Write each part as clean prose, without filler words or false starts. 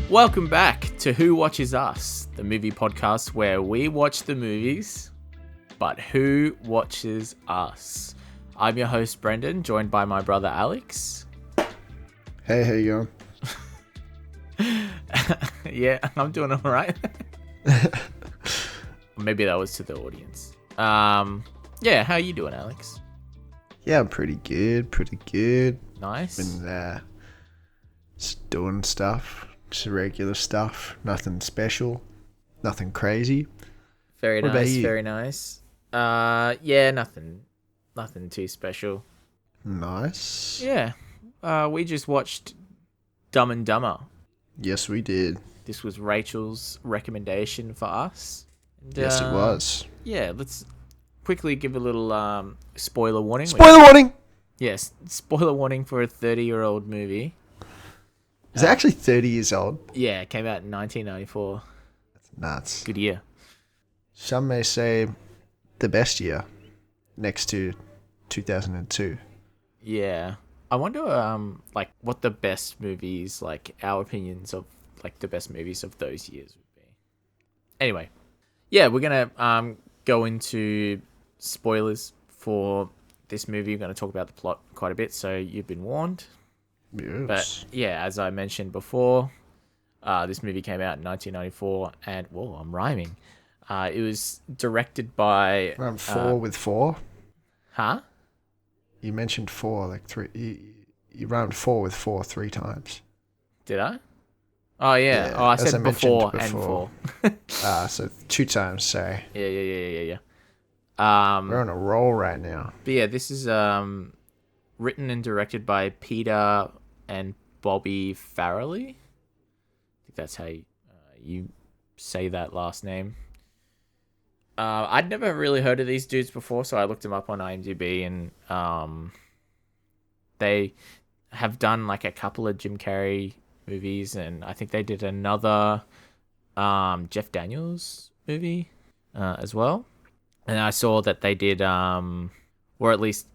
Welcome back to Who Watches Us, the movie podcast where we watch the movies, but who watches us? I'm your host, Brendan, joined by my brother, Alex. Hey, how you going? Yeah, I'm doing all right. Maybe that was to the audience. Yeah, how are you doing, Alex? Yeah, I'm pretty good. Nice. Been just doing stuff. Just regular stuff, nothing special, nothing crazy. Very what nice, about you? Very nice. Yeah, nothing too special. Nice. Yeah, we just watched Dumb and Dumber. Yes, we did. This was Rachel's recommendation for us. And, yes, it was. Yeah, let's quickly give a little spoiler warning. Spoiler warning! Yes, spoiler warning for a 30-year-old movie. Is it actually 30 years old? Yeah, it came out in 1994. That's nuts. Good year. Some may say the best year, next to 2002. Yeah. I wonder, what the best movies, our opinions of, the best movies of those years would be. Anyway. Yeah, we're going to go into spoilers for this movie. We're going to talk about the plot quite a bit, so you've been warned. Yes. But yeah, as I mentioned before, this movie came out in 1994, and whoa, I'm rhyming. It was directed by Around 4 with 4. Huh? You mentioned 4 like 3. You round 4 with 4 3 times. Did I? Oh yeah. Oh, I said before and 4. So 2 times. Sorry. Yeah. We're on a roll right now. But yeah, this is written and directed by Peter and Bobby Farrelly. I think that's how you say that last name. I'd never really heard of these dudes before, so I looked them up on IMDb, and they have done a couple of Jim Carrey movies, and I think they did another Jeff Daniels movie as well. And I saw that they did, or at least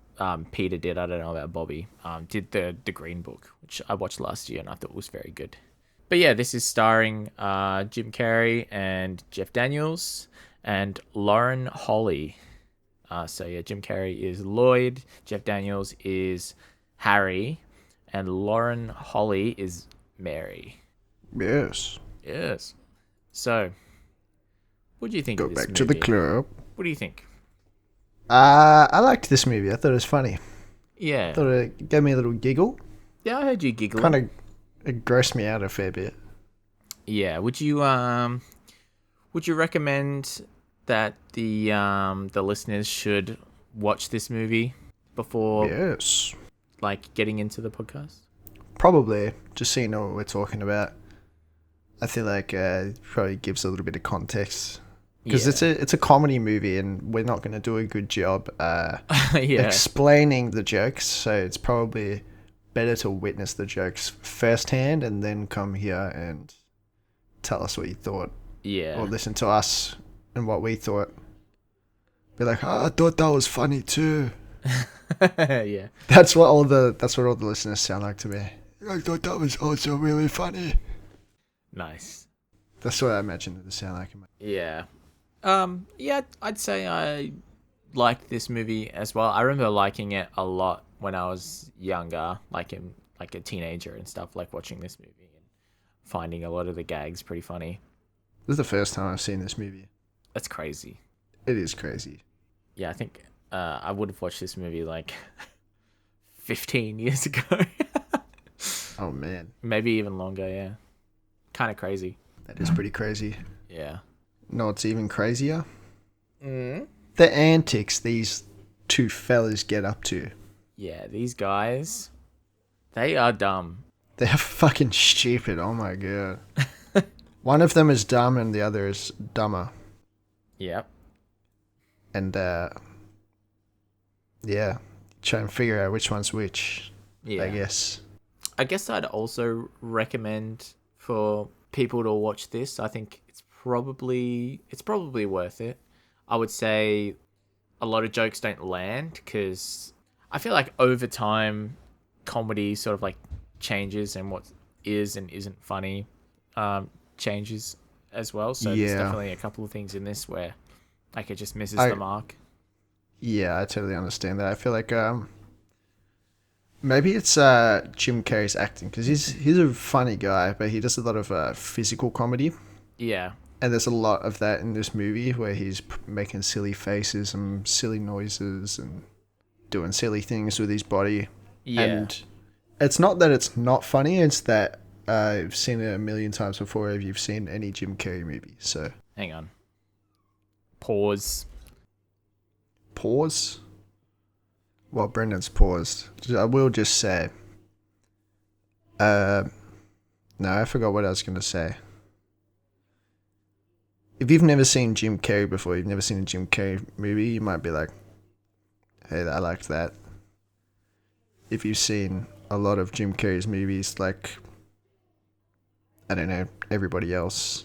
Peter did, I don't know about Bobby, did the Green Book, which I watched last year and I thought was very good. But yeah, this is starring Jim Carrey and Jeff Daniels and Lauren Holly. So yeah, Jim Carrey is Lloyd, Jeff Daniels is Harry, and Lauren Holly is Mary. Yes. So, what do you think of this movie? Go back to the club. What do you think? I liked this movie. I thought it was funny. Yeah. I thought it gave me a little giggle. Yeah, I heard you giggling. Kind of, it grossed me out a fair bit. Yeah. Would you recommend that the listeners should watch this movie before getting into the podcast? Probably, just so you know what we're talking about. I feel like it probably gives a little bit of context. Because it's a comedy movie, and we're not going to do a good job explaining the jokes, so it's probably better to witness the jokes firsthand and then come here and tell us what you thought. Yeah. Or listen to us and what we thought. Be like, I thought that was funny too. Yeah. That's what all the listeners sound like to me. I thought that was also really funny. Nice. That's what I imagine it to sound like. Yeah. Yeah, I'd say I liked this movie as well. I remember liking it a lot when I was younger, like a teenager and stuff, watching this movie and finding a lot of the gags pretty funny. This is the first time I've seen this movie. That's crazy. It is crazy. Yeah, I think I would have watched this movie 15 years ago. Oh, man. Maybe even longer, yeah. Kind of crazy. That is pretty crazy. Yeah. No, it's even crazier. Mm. The antics these two fellas get up to. Yeah, these guys, they are dumb. They're fucking stupid. Oh my god. One of them is dumb and the other is dumber. Yep. And yeah, try and figure out which one's which. Yeah. I guess I'd also recommend for people to watch this. I think it's it's probably worth it. I would say a lot of jokes don't land because I feel like over time, comedy sort of like changes, and what is and isn't funny changes as well. So there's Yeah. definitely a couple of things in this where like it just misses I the mark. Yeah, I totally understand that. I feel like maybe it's Jim Carrey's acting, because he's a funny guy, but he does a lot of physical comedy, Yeah, and there's a lot of that in this movie where he's making silly faces and silly noises and doing silly things with his body. yeah. And it's not that it's not funny; it's that I've seen it a million times before if you've seen any Jim Carrey movie. So Hang on. Pause. pause. Well, Brendan's paused. I will just say. No, I forgot what I was going to say. If you've never seen Jim Carrey before, you've never seen a Jim Carrey movie, you might be like, hey, I liked that. If you've seen a lot of Jim Carrey's movies, like, I don't know, everybody else,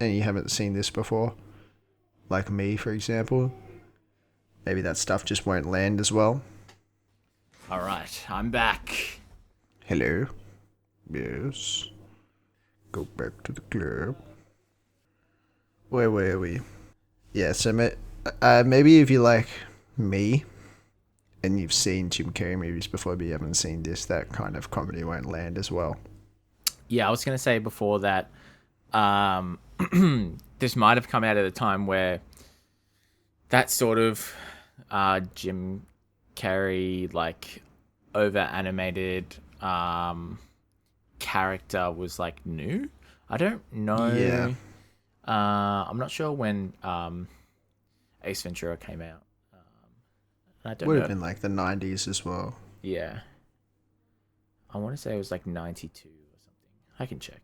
and you haven't seen this before, like me, for example, maybe that stuff just won't land as well. All right, I'm back. Hello. Yes. Go back to the club. Where were we? Yeah, so maybe if you like me and you've seen Jim Carrey movies before but you haven't seen this, that kind of comedy won't land as well. Yeah, I was going to say before that this might have come out at a time where that sort of Jim Carrey, like, over animated character was like new. I don't know. Yeah. I'm not sure when Ace Ventura came out. I don't Would know. have been like the 90s as well. Yeah. I want to say it was like 92 or something. I can check.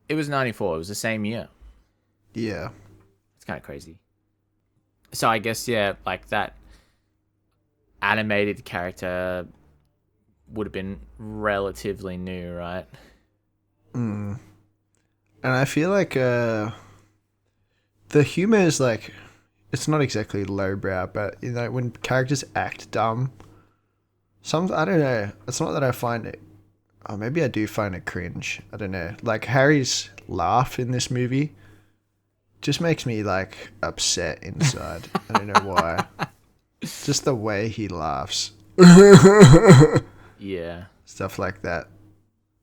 It was 94. It was the same year. Yeah. It's kind of crazy. So I guess, yeah, like that animated character would have been relatively new, right? Mm. And I feel like the humor is like, it's not exactly lowbrow, but you know, when characters act dumb, I don't know. It's not that I find it. Oh, maybe I do find it cringe. I don't know. Like Harry's laugh in this movie just makes me like upset inside. I don't know why. Just the way he laughs. Yeah. Stuff like that.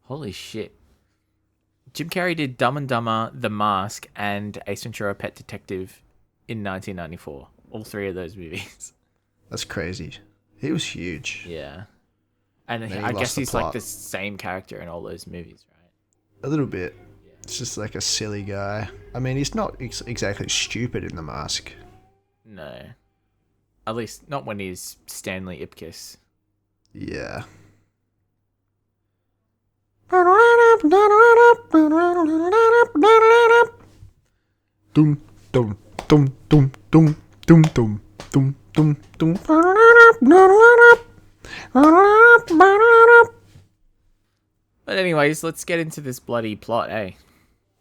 Holy shit. Jim Carrey did Dumb and Dumber, The Mask, and Ace Ventura: Pet Detective in 1994. All three of those movies. That's crazy. He was huge. Yeah. And Then he I lost guess the he's like plot. the same character in all those movies, right? A little bit. It's just like a silly guy. I mean, he's not exactly stupid in The Mask. No. At least not when he's Stanley Ipkiss. Yeah. Dum dum dum dum dum dum dum dum dum dum. But anyways, let's get into this bloody plot, eh?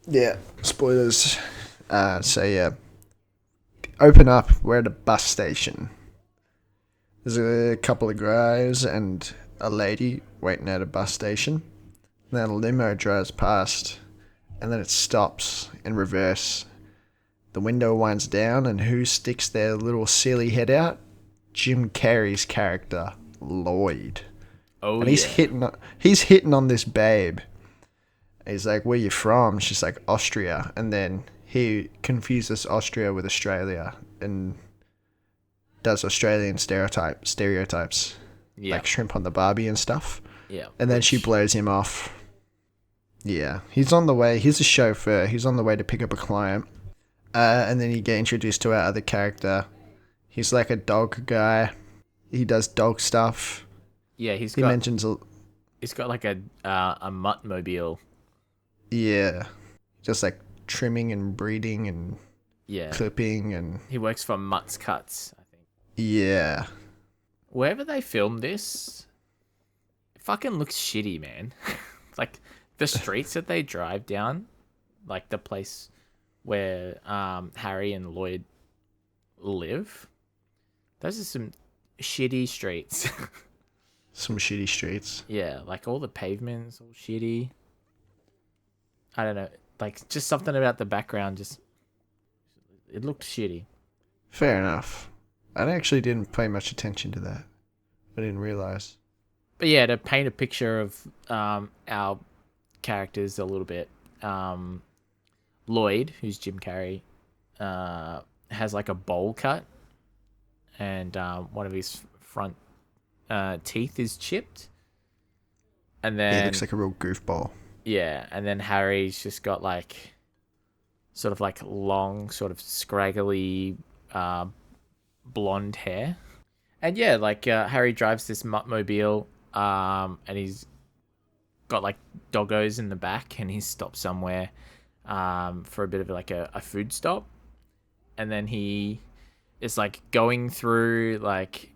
Yeah. Spoilers. So yeah. Open up. We're at a bus station. There's a couple of guys and a lady waiting at a bus station. Then a limo drives past, and then it stops in reverse. The window winds down, and who sticks their little silly head out? Jim Carrey's character, Lloyd. Oh, And yeah. he's hitting on this babe. He's like, "Where you from?" She's like, "Austria." And then he confuses Austria with Australia and does Australian stereotypes, Yeah. like shrimp on the barbie and stuff. Yeah. And then she blows him off. Yeah, he's on the way. He's a chauffeur. He's on the way to pick up a client. And then you get introduced to our other character. He's like a dog guy. He does dog stuff. Yeah, He mentions, he's got like a mutt-mobile. yeah, just like trimming and breeding and Yeah. clipping and He works for Mutt's Cuts, I think. yeah. Wherever they filmed this, it fucking looks shitty, man. Like, the streets that they drive down, like the place where Harry and Lloyd live. Those are some shitty streets. Some shitty streets. Yeah, like all the pavements all shitty. I don't know, like just something about the background just it looked shitty. Fair enough. I actually didn't pay much attention to that. I didn't realize. But yeah, to paint a picture of our characters a little bit, Lloyd, who's Jim Carrey, has like a bowl cut, and one of his front teeth is chipped. And then Yeah, it looks like a real goofball. Yeah, and then Harry's just got like sort of like long, sort of scraggly blonde hair. And yeah, like Harry drives this muttmobile, and he's got like doggos in the back, and he stops somewhere for a bit of like a food stop. And then he is like going through like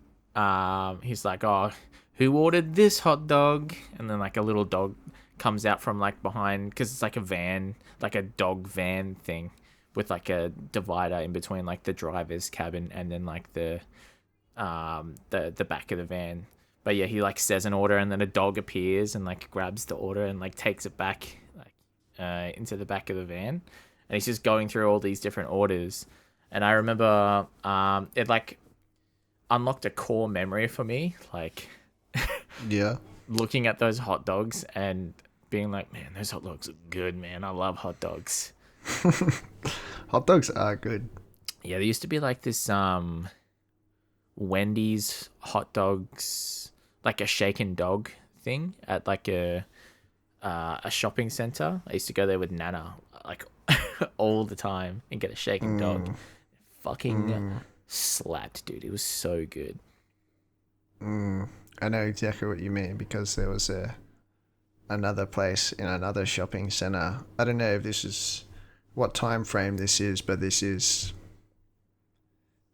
he's like, oh, who ordered this hot dog? And then like a little dog comes out from like behind, because it's like a van, like a dog van thing with like a divider in between like the driver's cabin and then like the back of the van. But yeah, he like says an order, and then a dog appears and like grabs the order and like takes it back like into the back of the van, and he's just going through all these different orders. And I remember it like unlocked a core memory for me, like Yeah. looking at those hot dogs and being like, man, those hot dogs are good, man. I love hot dogs. Hot dogs are good. Yeah, there used to be like this Wendy's hot dogs, like a shaken dog thing at like a shopping center. I used to go there with Nana like all the time and get a shaken dog. Fucking slapped, dude. It was so good. I know exactly what you mean, because there was another place in another shopping center. I don't know if this is what time frame this is, but this is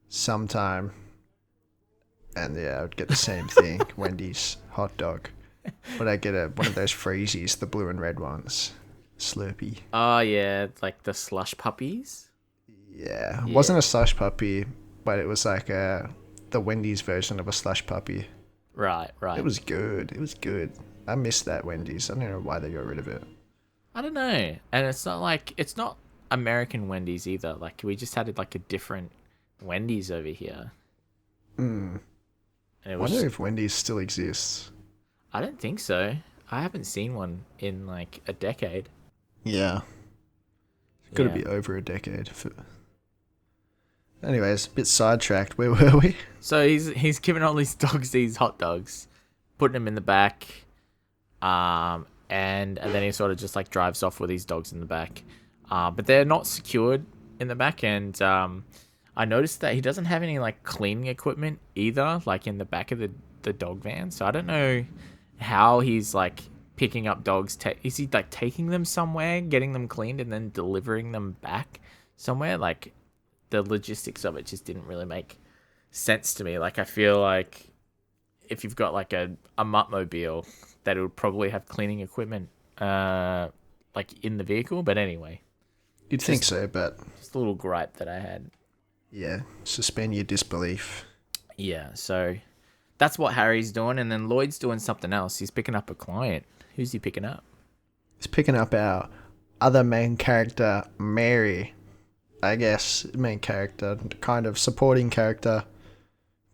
sometime. And yeah, I would get the same thing, Wendy's hot dog. But I get one of those freezies, the blue and red ones. Slurpee. Oh yeah, like the slush puppies. Yeah. It wasn't a slush puppy, but it was like the Wendy's version of a slush puppy. Right. It was good. I missed that Wendy's. I don't know why they got rid of it. I don't know. And it's not American Wendy's either. Like we just had like a different Wendy's over here. And I wonder if Wendy's still exists. I don't think so. I haven't seen one in like a decade. Yeah. It's got to be over a decade. Anyways, a bit sidetracked. Where were we? So he's giving all these dogs these hot dogs, putting them in the back, and then he sort of just like drives off with these dogs in the back, but they're not secured in the back. And I noticed that he doesn't have any like cleaning equipment either, like in the back of the dog van. So I don't know how he's like picking up dogs. Is he like taking them somewhere, getting them cleaned, and then delivering them back somewhere? Like the logistics of it just didn't really make sense to me. Like I feel like if you've got like a muttmobile, that it would probably have cleaning equipment like in the vehicle. But anyway, you'd think so, but just a little gripe that I had. Yeah, suspend your disbelief. Yeah, so that's what Harry's doing, and then Lloyd's doing something else. He's picking up a client. Who's he picking up? He's picking up our other main character, Mary. I guess main character, kind of supporting character.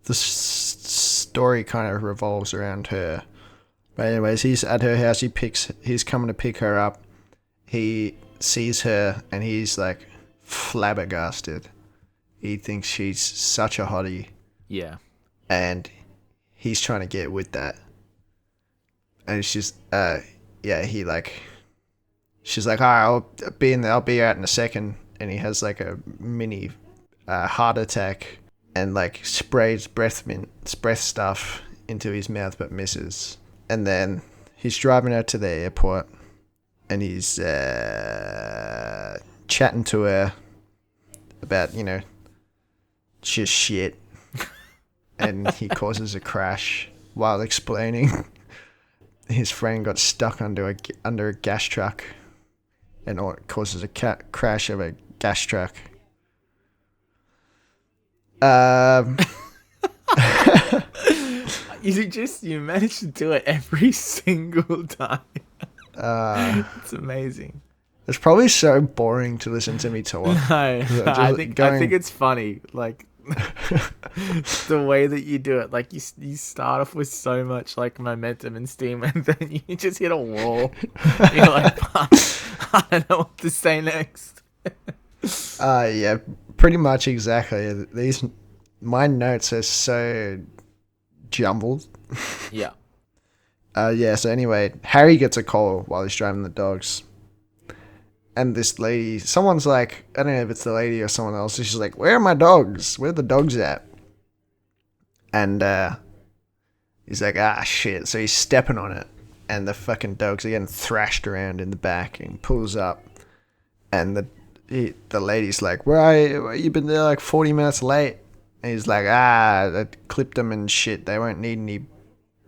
The story kind of revolves around her. But anyways, he's at her house. He's coming to pick her up. He sees her and he's like flabbergasted. He thinks she's such a hottie. Yeah. And he's trying to get with that. And she's she's like, alright, I'll be out in a second. And he has like a mini heart attack and like sprays breath stuff into his mouth but misses. And then he's driving her to the airport and he's chatting to her about, just shit. And he causes a crash while explaining his friend got stuck under a gas truck and it causes a crash of a gas truck. You managed to do it every single time. It's amazing. It's probably so boring to listen to me talk. No, I think it's funny. Like the way that you do it. Like you start off with so much like momentum and steam, and then you just hit a wall. You're like, I don't know what to say next. Yeah, pretty much exactly. My notes are so jumbled. Yeah. Yeah, so anyway, Harry gets a call while he's driving the dogs. And this lady, someone's like, I don't know if it's the lady or someone else, she's like, where are my dogs? Where are the dogs at? And he's like, shit. So he's stepping on it. And the fucking dogs are getting thrashed around in the back. And he pulls up. And the lady's like, where are you? You've been there like 40 minutes late. And he's like, I clipped them and shit. They won't need any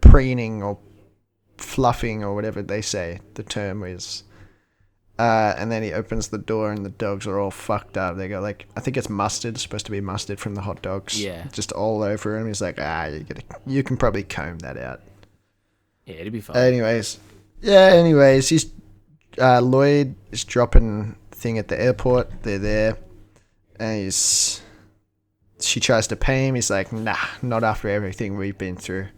preening or fluffing or whatever they say the term is. And then he opens the door and the dogs are all fucked up. They go like, I think it's mustard. It's supposed to be mustard from the hot dogs. Yeah. Just all over him. He's like, you can probably comb that out. Yeah, it'll be fine. Anyways, he's Lloyd is dropping thing at the airport. They're there, and she tries to pay him. He's like, nah, not after everything we've been through.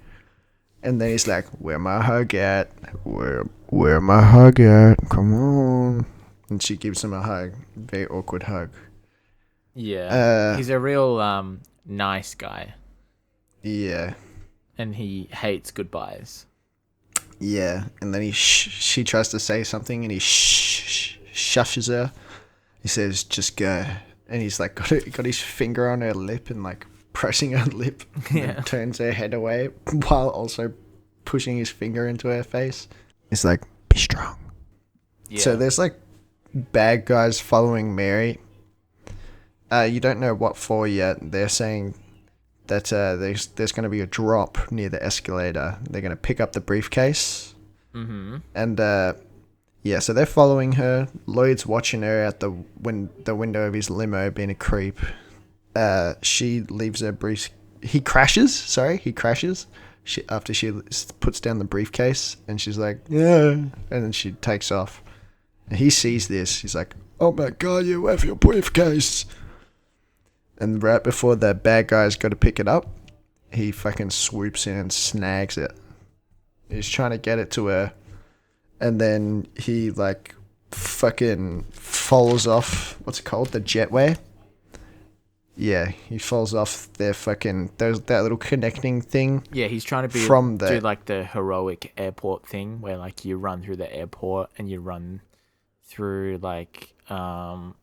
And then he's like, where my hug at? Where my hug at? Come on. And she gives him a hug. Very awkward hug. Yeah. He's a real nice guy. Yeah. And he hates goodbyes. Yeah. And then she tries to say something and he shushes her. He says, just go. And he's like got his finger on her lip and like pressing her lip. Yeah. And turns her head away while also pushing his finger into her face. He's like, be strong. Yeah. So there's like bad guys following Mary. You don't know what for yet. They're saying that there's going to be a drop near the escalator. They're going to pick up the briefcase. Mm-hmm. And yeah, so they're following her. Lloyd's watching her out the window of his limo, being a creep. She leaves her He crashes. After she puts down the briefcase, and she's like, yeah, and then she takes off. And he sees this. He's like, oh my god, you have your briefcase. And right before the bad guy's got to pick it up, he fucking swoops in and snags it. He's trying to get it to her. And then he like fucking falls off. What's it called? The jetway. Yeah, he falls off their fucking that little connecting thing. Yeah, he's trying to do like the heroic airport thing where like you run through the airport and you run through like the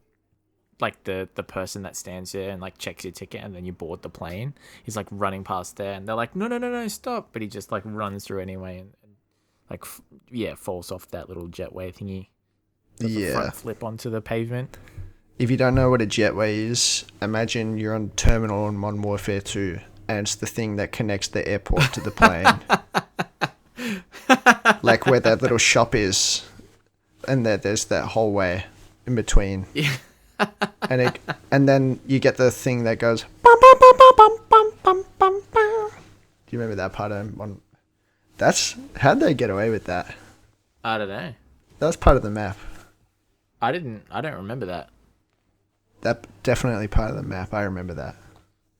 person that stands there and like checks your ticket and then you board the plane. He's like running past there and they're like no stop, but he just like runs through anyway and like falls off that little jetway thingy. Does a front flip onto the pavement. If you don't know what a jetway is, imagine you're on terminal in Modern Warfare 2 and it's the thing that connects the airport to the plane. Like where that little shop is and there's that hallway in between. Yeah. and then you get the thing that goes bum, bum, bum, bum, bum, bum, bum, bum, bum. Do you remember that part of one? How'd they get away with that? I don't know. That was part of the map. I don't remember that. That definitely part of the map. I remember that.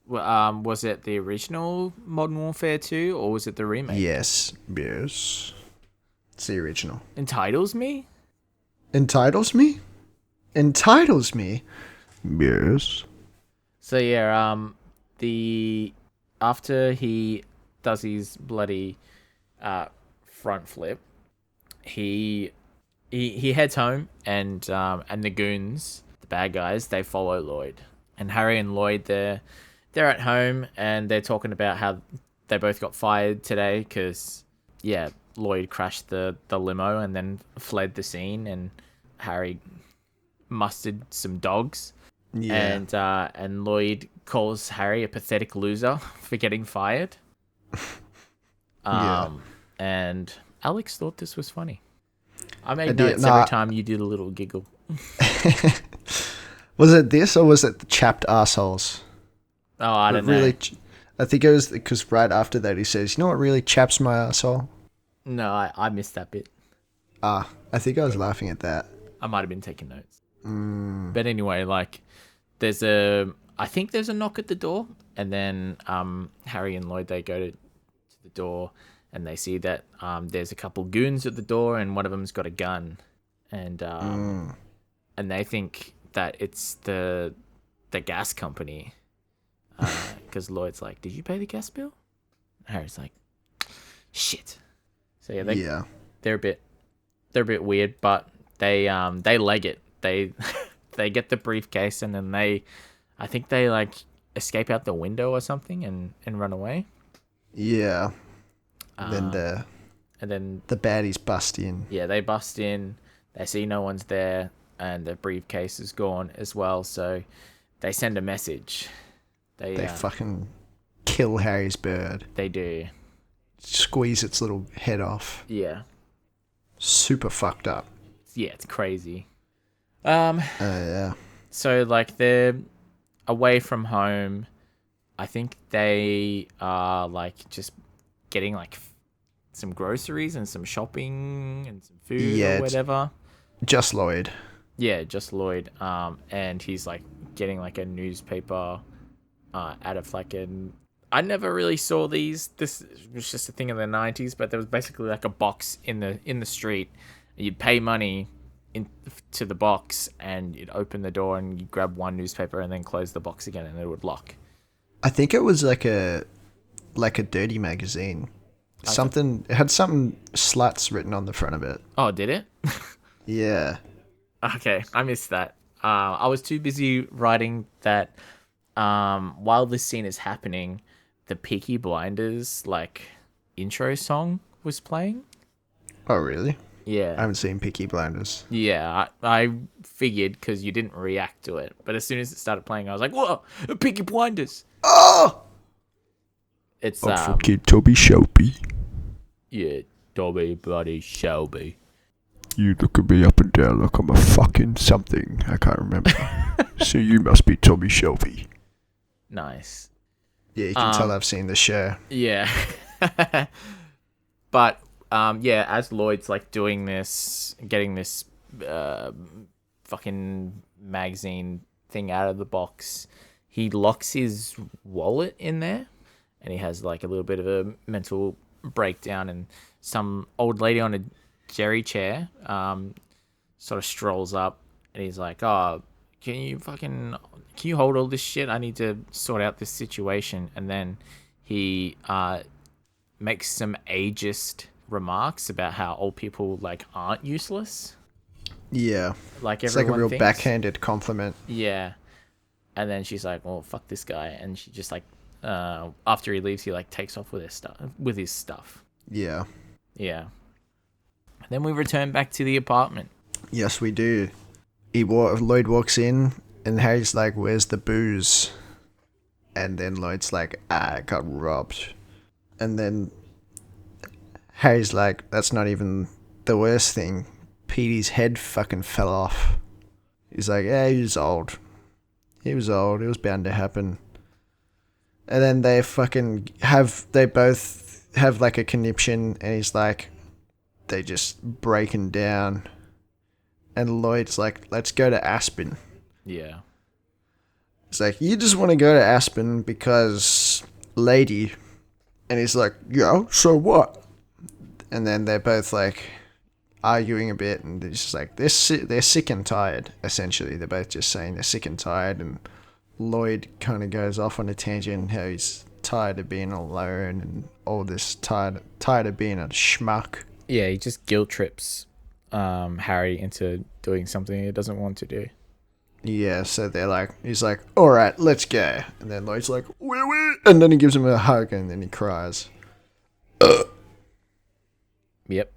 Well, was it the original Modern Warfare 2 or was it the remake? Yes. It's the original. Entitles me? Entitles me? Yes. So yeah, after he does his bloody front flip, he heads home and the goons, the bad guys, they follow Lloyd. And Harry and Lloyd, they're at home and they're talking about how they both got fired today because Lloyd crashed the limo and then fled the scene, and Harry mustered some dogs. Yeah. And Lloyd calls Harry a pathetic loser for getting fired. And Alex thought this was funny. I made notes every time you did a little giggle. Was it this or was it the chapped assholes? Oh, I don't really, know. I think it was because right after that he says, "You know what really chaps my asshole?" No, I missed that bit. I think I was laughing at that. I might have been taking notes. Mm. But anyway, like, I think there's a knock at the door, and then Harry and Lloyd, they go to the door, and they see that there's a couple goons at the door, and one of them's got a gun, and they think that it's the gas company, because Lloyd's like, "Did you pay the gas bill?" Harry's like, "Shit." So yeah, they're a bit weird, but they leg it. They they get the briefcase, and then I think they like escape out the window or something and run away. Yeah. And then the baddies bust in. Yeah, they bust in. They see no one's there, and the briefcase is gone as well. So they send a message. They fucking kill Harry's bird. They do. Squeeze its little head off. Yeah. Super fucked up. Yeah, it's crazy. Yeah. So like they're away from home. I think they are like just getting like some groceries and some shopping and some food or whatever. Just Lloyd. Yeah, just Lloyd. And he's like getting like a newspaper out of like I never really saw these. This was just a thing in the 90s, but there was basically like a box in the street. You'd pay money to the box, and you'd open the door and you'd grab one newspaper and then close the box again, and it would lock. I think it was like a dirty magazine. It had something sluts written on the front of it. Oh, did it? Yeah. Okay, I missed that. I was too busy writing that while this scene is happening, the Peaky Blinders like intro song was playing. Oh, really? Yeah. I haven't seen Peaky Blinders. Yeah, I figured because you didn't react to it. But as soon as it started playing, I was like, whoa, Peaky Blinders. Oh! It's fucking Toby Shelby. Yeah, Toby bloody Shelby. You look at me up and down like I'm a fucking something. I can't remember. So you must be Toby Shelby. Nice. Yeah, you can tell I've seen the show. Yeah. But yeah, as Lloyd's like doing this, getting this fucking magazine thing out of the box, he locks his wallet in there, and he has like a little bit of a mental breakdown, and some old lady on a jerry chair sort of strolls up, and he's like, "Oh, can you hold all this shit? I need to sort out this situation." And then he makes some ageist remarks about how old people like aren't useless. Yeah. Like it's like a real thinks. backhanded compliment. Yeah. And then she's like, "Well, fuck this guy." And she just like after he leaves, he like takes off with his stuff. Yeah. Yeah. Then we return back to the apartment. Yes, we do. Lloyd walks in, and Harry's like, "Where's the booze?" And then Lloyd's like, "I got robbed." And then Harry's like, "That's not even the worst thing. Petey's head fucking fell off." He's like, "Yeah, he was old. He was old. It was bound to happen." And then they both have like a conniption, and he's like, they just breaking down. And Lloyd's like, "Let's go to Aspen." Yeah. It's like, "You just want to go to Aspen because lady." And he's like, "Yeah, so what?" And then they're both like arguing a bit, and it's just like they're sick and tired. Essentially, they're both just saying they're sick and tired. And Lloyd kind of goes off on a tangent how he's tired of being alone and all this, tired of being a schmuck. Yeah, he just guilt trips Harry into doing something he doesn't want to do. Yeah, so he's like, "All right, let's go." And then Lloyd's like, "Wee." And then he gives him a hug, and then he cries. Yep.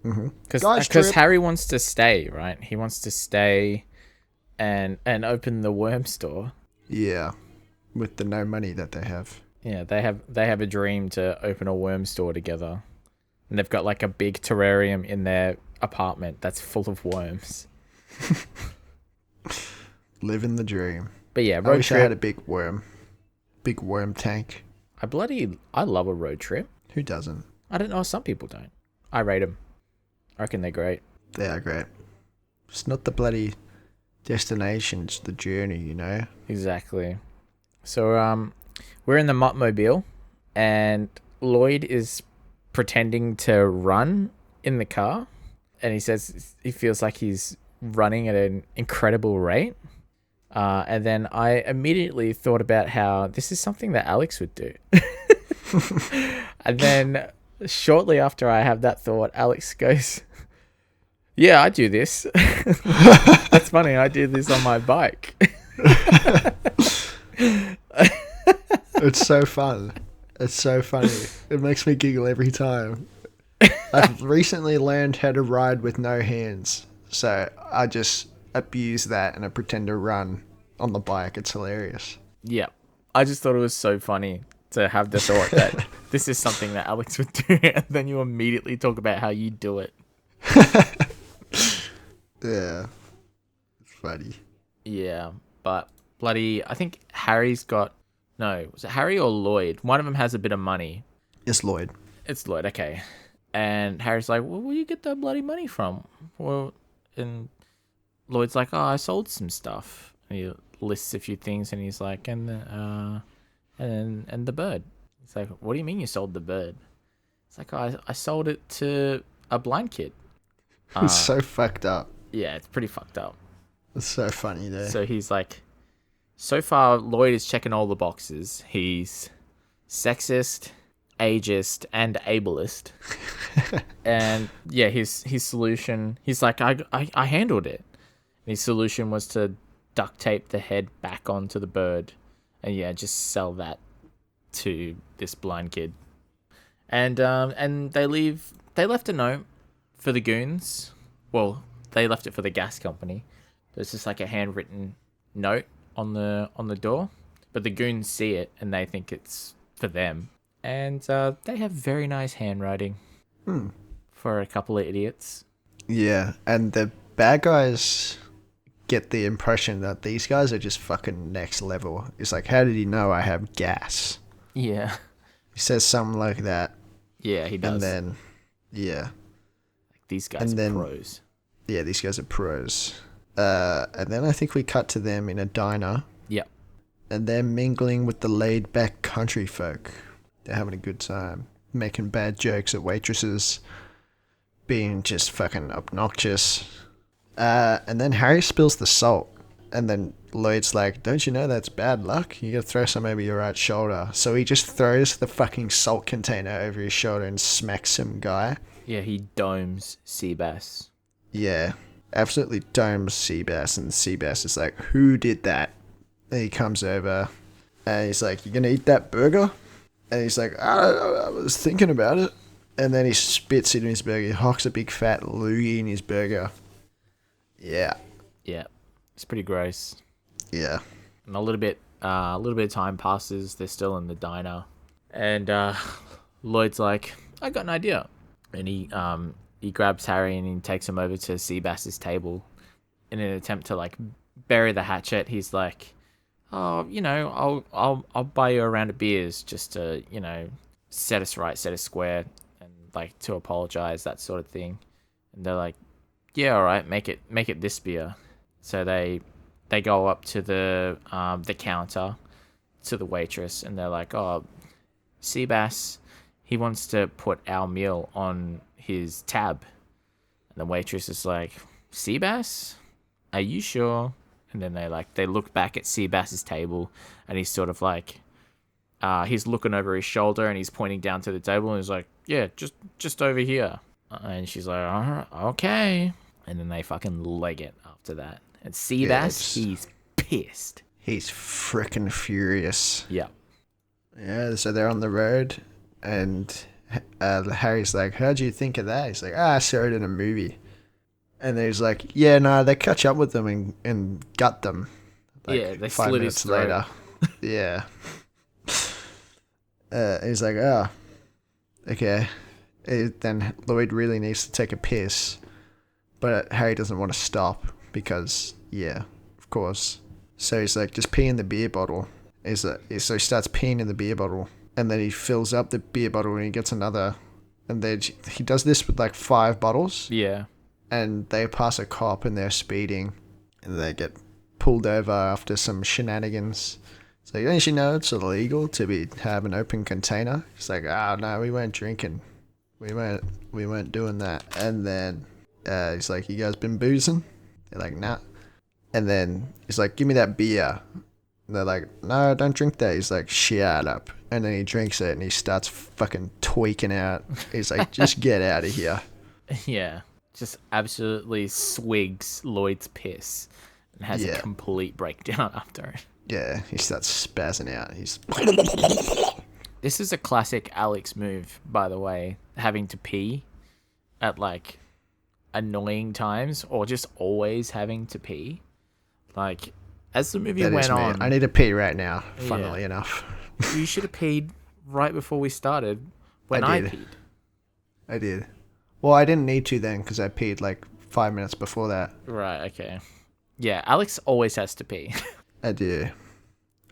Mm-hmm. Because Harry wants to stay, right? He wants to stay and open the worm store. Yeah, with the no money that they have. Yeah, they have a dream to open a worm store together, and they've got like a big terrarium in their apartment that's full of worms. Living the dream. But yeah, I road wish I had a trip. big worm tank. I love a road trip. Who doesn't? I don't know. Some people don't. I rate them. I reckon they're great. They are great. It's not the bloody destination, it's the journey, you know? Exactly. So we're in the Muttmobile, and Lloyd is pretending to run in the car, and he says he feels like he's running at an incredible rate. And then I immediately thought about how this is something that Alex would do. And then shortly after I have that thought, Alex goes, "Yeah, I do this. That's funny. I do this on my bike." It's so fun. It's so funny. It makes me giggle every time. I've recently learned how to ride with no hands. So I just abuse that and I pretend to run on the bike. It's hilarious. Yeah. I just thought it was so funny to have the thought that this is something that Alex would do, and then you immediately talk about how you do it. Yeah. It's funny. Yeah, but bloody, I think Harry's got, no, was it Harry or Lloyd? One of them has a bit of money. It's Lloyd. It's Lloyd, okay. And Harry's like, well, where do you get that bloody money from? Well, and Lloyd's like, oh, I sold some stuff. And he lists a few things, and he's like, and the bird. He's like, what do you mean you sold the bird? It's like, oh, I sold it to a blind kid. It's so fucked up. Yeah, it's pretty fucked up. It's so funny though. So he's like, so far Lloyd is checking all the boxes. He's sexist, ageist, and ableist. And yeah, his solution, he's like, I handled it. And his solution was to duct tape the head back onto the bird, and yeah, just sell that to this blind kid. And they left a note for the goons. Well, they left it for the gas company. There's just like a handwritten note on the door, but the goons see it and they think it's for them. And they have very nice handwriting for a couple of idiots. Yeah, and the bad guys get the impression that these guys are just fucking next level. It's like, how did he know I have gas? Yeah. He says something like that. Yeah, he does. And then, yeah. Like, these guys are pros. Yeah, these guys are pros. And then I think we cut to them in a diner. Yep. And they're mingling with the laid-back country folk. They're having a good time. Making bad jokes at waitresses. Being just fucking obnoxious. And then Harry spills the salt. And then Lloyd's like, don't you know that's bad luck? You gotta throw some over your right shoulder. So he just throws the fucking salt container over his shoulder and smacks some guy. Yeah, he domes Seabass. Yeah, absolutely domes Seabass. And Seabass is like, who did that? And he comes over and he's like, you gonna eat that burger? And he's like, I was thinking about it. And then he spits it in his burger. He hocks a big fat loogie in his burger. Yeah. Yeah. It's pretty gross. Yeah. And a little bit of time passes. They're still in the diner, and Lloyd's like, "I got an idea," and he grabs Harry and he takes him over to Seabass's table in an attempt to like bury the hatchet. He's like, "Oh, you know, I'll buy you a round of beers just to, you know, set us right, set us square, and like to apologize, that sort of thing." And they're like, "Yeah, all right, make it this beer." So they go up to the counter to the waitress, and they're like, "Oh, Seabass, he wants to put our meal on his tab." And the waitress is like, "Seabass, are you sure?" And then they look back at Seabass's table, and he's sort of like, he's looking over his shoulder and he's pointing down to the table, and he's like, "Yeah, just over here." And she's like, "All right, okay." And then they fucking leg it after that. And Seabass, he's pissed. He's freaking furious. Yeah. Yeah, so they're on the road, and Harry's like, how'd you think of that? He's like, I saw it in a movie. And then he's like, yeah, no, they catch up with them and gut them. Like, yeah, they 5 slit minutes his throat. later. Yeah. He's like, oh, okay. Then Lloyd really needs to take a piss, but Harry doesn't want to stop because, yeah, of course. So he's like, just pee in the beer bottle. So he starts peeing in the beer bottle, and then he fills up the beer bottle and he gets another. And then he does this with like 5 bottles. Yeah. And they pass a cop and they're speeding, and they get pulled over after some shenanigans. It's like, don't you know it's illegal to have an open container? It's like, no, we weren't drinking. We weren't doing that. And then he's like, you guys been boozing? They're like, nah. And then he's like, give me that beer. And they're like, no, don't drink that. He's like, shut up. And then he drinks it and he starts fucking tweaking out. He's like, just get out of here. Yeah. Just absolutely swigs Lloyd's piss and has a complete breakdown after it. Yeah, he starts spazzing out. This is a classic Alex move, by the way, having to pee at like annoying times or just always having to pee. Like, as the movie went on... I need to pee right now, funnily enough. You should have peed right before we started when I peed. I did. Well, I didn't need to then because I peed like 5 minutes before that. Right, okay. Yeah, Alex always has to pee. I do.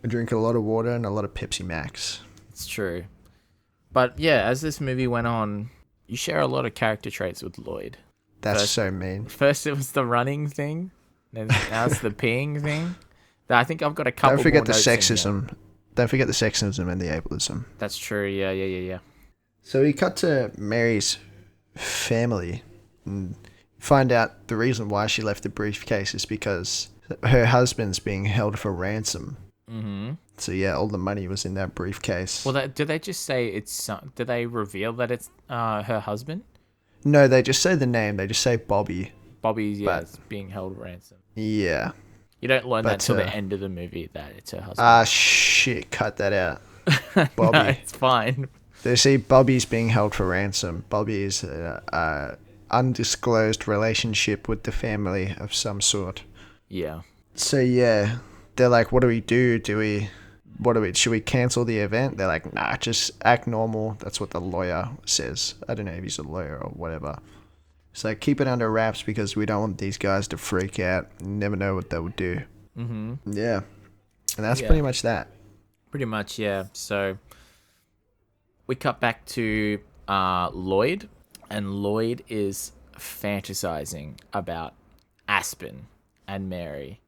I drink a lot of water and a lot of Pepsi Max. It's true. But yeah, as this movie went on, you share a lot of character traits with Lloyd. That's so mean. First it was the running thing, then now it's the peeing thing. I think I've got a couple Don't forget more the sexism. Don't forget the sexism and the ableism. That's true, yeah. So we cut to Mary's family and find out the reason why she left the briefcase is because her husband's being held for ransom. Mm-hmm. So yeah, all the money was in that briefcase. Well, do they just say it's... do they reveal that it's her husband? No, they just say the name. They just say Bobby. Bobby's, is being held ransom. Yeah. You don't learn that till the end of the movie that it's her husband. Shit, cut that out. Bobby. No, it's fine. They say Bobby's being held for ransom. Bobby is an undisclosed relationship with the family of some sort. Yeah. So yeah, they're like, what do we do? Should we cancel the event? They're like, nah, just act normal. That's what the lawyer says. I don't know if he's a lawyer or whatever. It's like, keep it under wraps because we don't want these guys to freak out and never know what they would do. Mm-hmm. Yeah. And that's pretty much that. Pretty much, yeah. So we cut back to Lloyd, and Lloyd is fantasizing about Aspen and Mary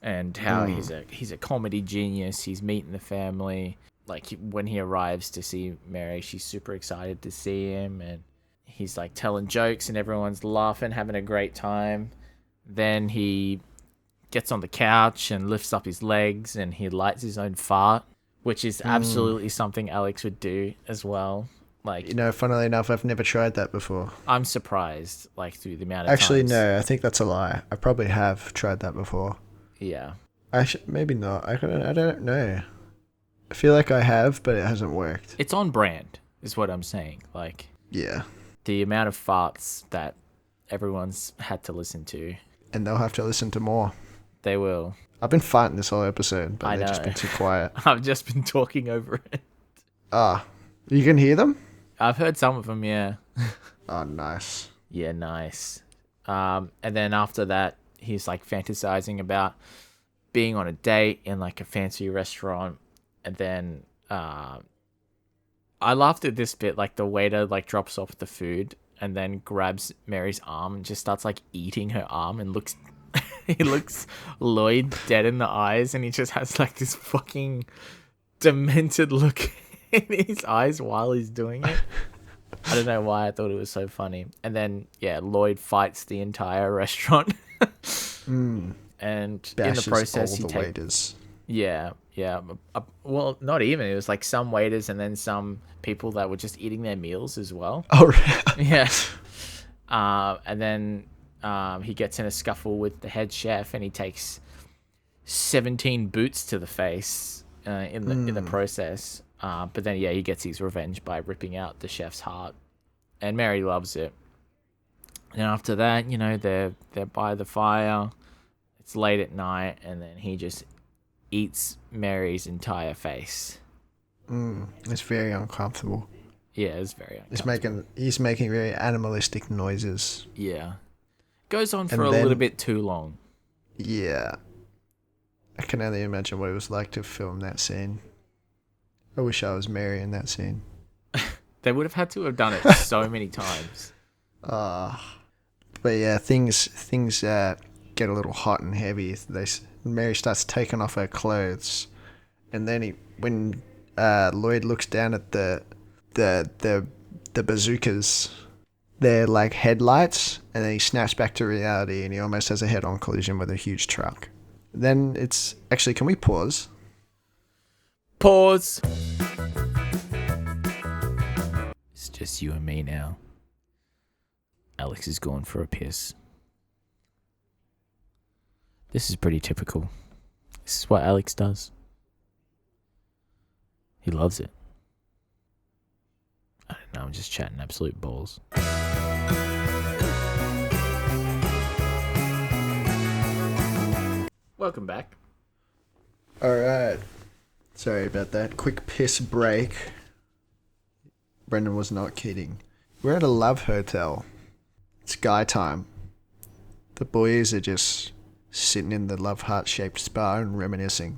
and how he's a comedy genius. He's meeting the family. Like, when he arrives to see Mary, she's super excited to see him, and he's like telling jokes and everyone's laughing, having a great time. Then he gets on the couch and lifts up his legs and he lights his own fart, which is absolutely something Alex would do as well. Like, you know, funnily enough, I've never tried that before. I'm surprised, like, through the amount of Actually, times. no, I think that's a lie. I probably have tried that before. Yeah. Maybe not. I don't know. I feel like I have, but it hasn't worked. It's on brand, is what I'm saying. Like, yeah. The amount of farts that everyone's had to listen to. And they'll have to listen to more. They will. I've been farting this whole episode, but they've know. just been too quiet. I've just been talking over it. You can hear them? I've heard some of them, yeah. Oh, nice. Yeah, nice. And then after that, he's like fantasizing about being on a date in like a fancy restaurant. And then I laughed at this bit, like the waiter like drops off the food and then grabs Mary's arm and just starts like eating her arm and he looks Lloyd dead in the eyes, and he just has like this fucking demented look in his eyes while he's doing it. I don't know why I thought it was so funny. And then, yeah, Lloyd fights the entire restaurant. And Bashes in the process, all the waiters. Yeah. Well, not even. It was like some waiters and then some people that were just eating their meals as well. Oh, really? Yeah. And then he gets in a scuffle with the head chef, and he takes 17 boots to the face in the process. But then, yeah, he gets his revenge by ripping out the chef's heart, and Mary loves it. And after that, you know, they're by the fire. It's late at night, and then he just eats Mary's entire face. It's very uncomfortable. Yeah, it's very uncomfortable. He's making very animalistic noises. Yeah. Goes on for a little bit too long. Yeah. I can only imagine what it was like to film that scene. I wish I was Mary in that scene. They would have had to have done it so many times. But yeah, things get a little hot and heavy. Mary starts taking off her clothes, and then when Lloyd looks down at the bazookas, they're like headlights, and then he snaps back to reality, and he almost has a head-on collision with a huge truck. Then it's actually, can we pause? Pause. It's just you and me now. Alex is going for a piss. This is pretty typical. This is what Alex does. He loves it. I don't know, I'm just chatting absolute balls. Welcome back. Alright. Sorry about that. Quick piss break. Brendan was not kidding. We're at a love hotel. It's guy time. The boys are just sitting in the love heart-shaped spa and reminiscing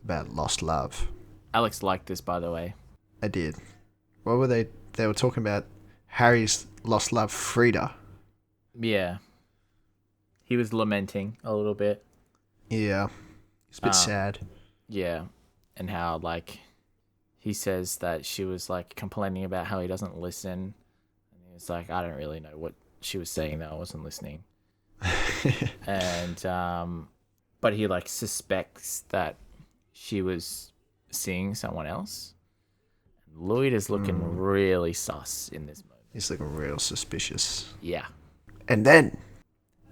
about lost love. Alex liked this, by the way. I did. What were they? They were talking about Harry's lost love, Frida. Yeah. He was lamenting a little bit. Yeah. It's a bit sad. Yeah. And how, like, he says that she was, like, complaining about how he doesn't listen. And he was like, I don't really know what she was saying, though. I wasn't listening. And, but he, like, suspects that she was seeing someone else. Lloyd is looking really sus in this moment. He's looking real suspicious. Yeah. And then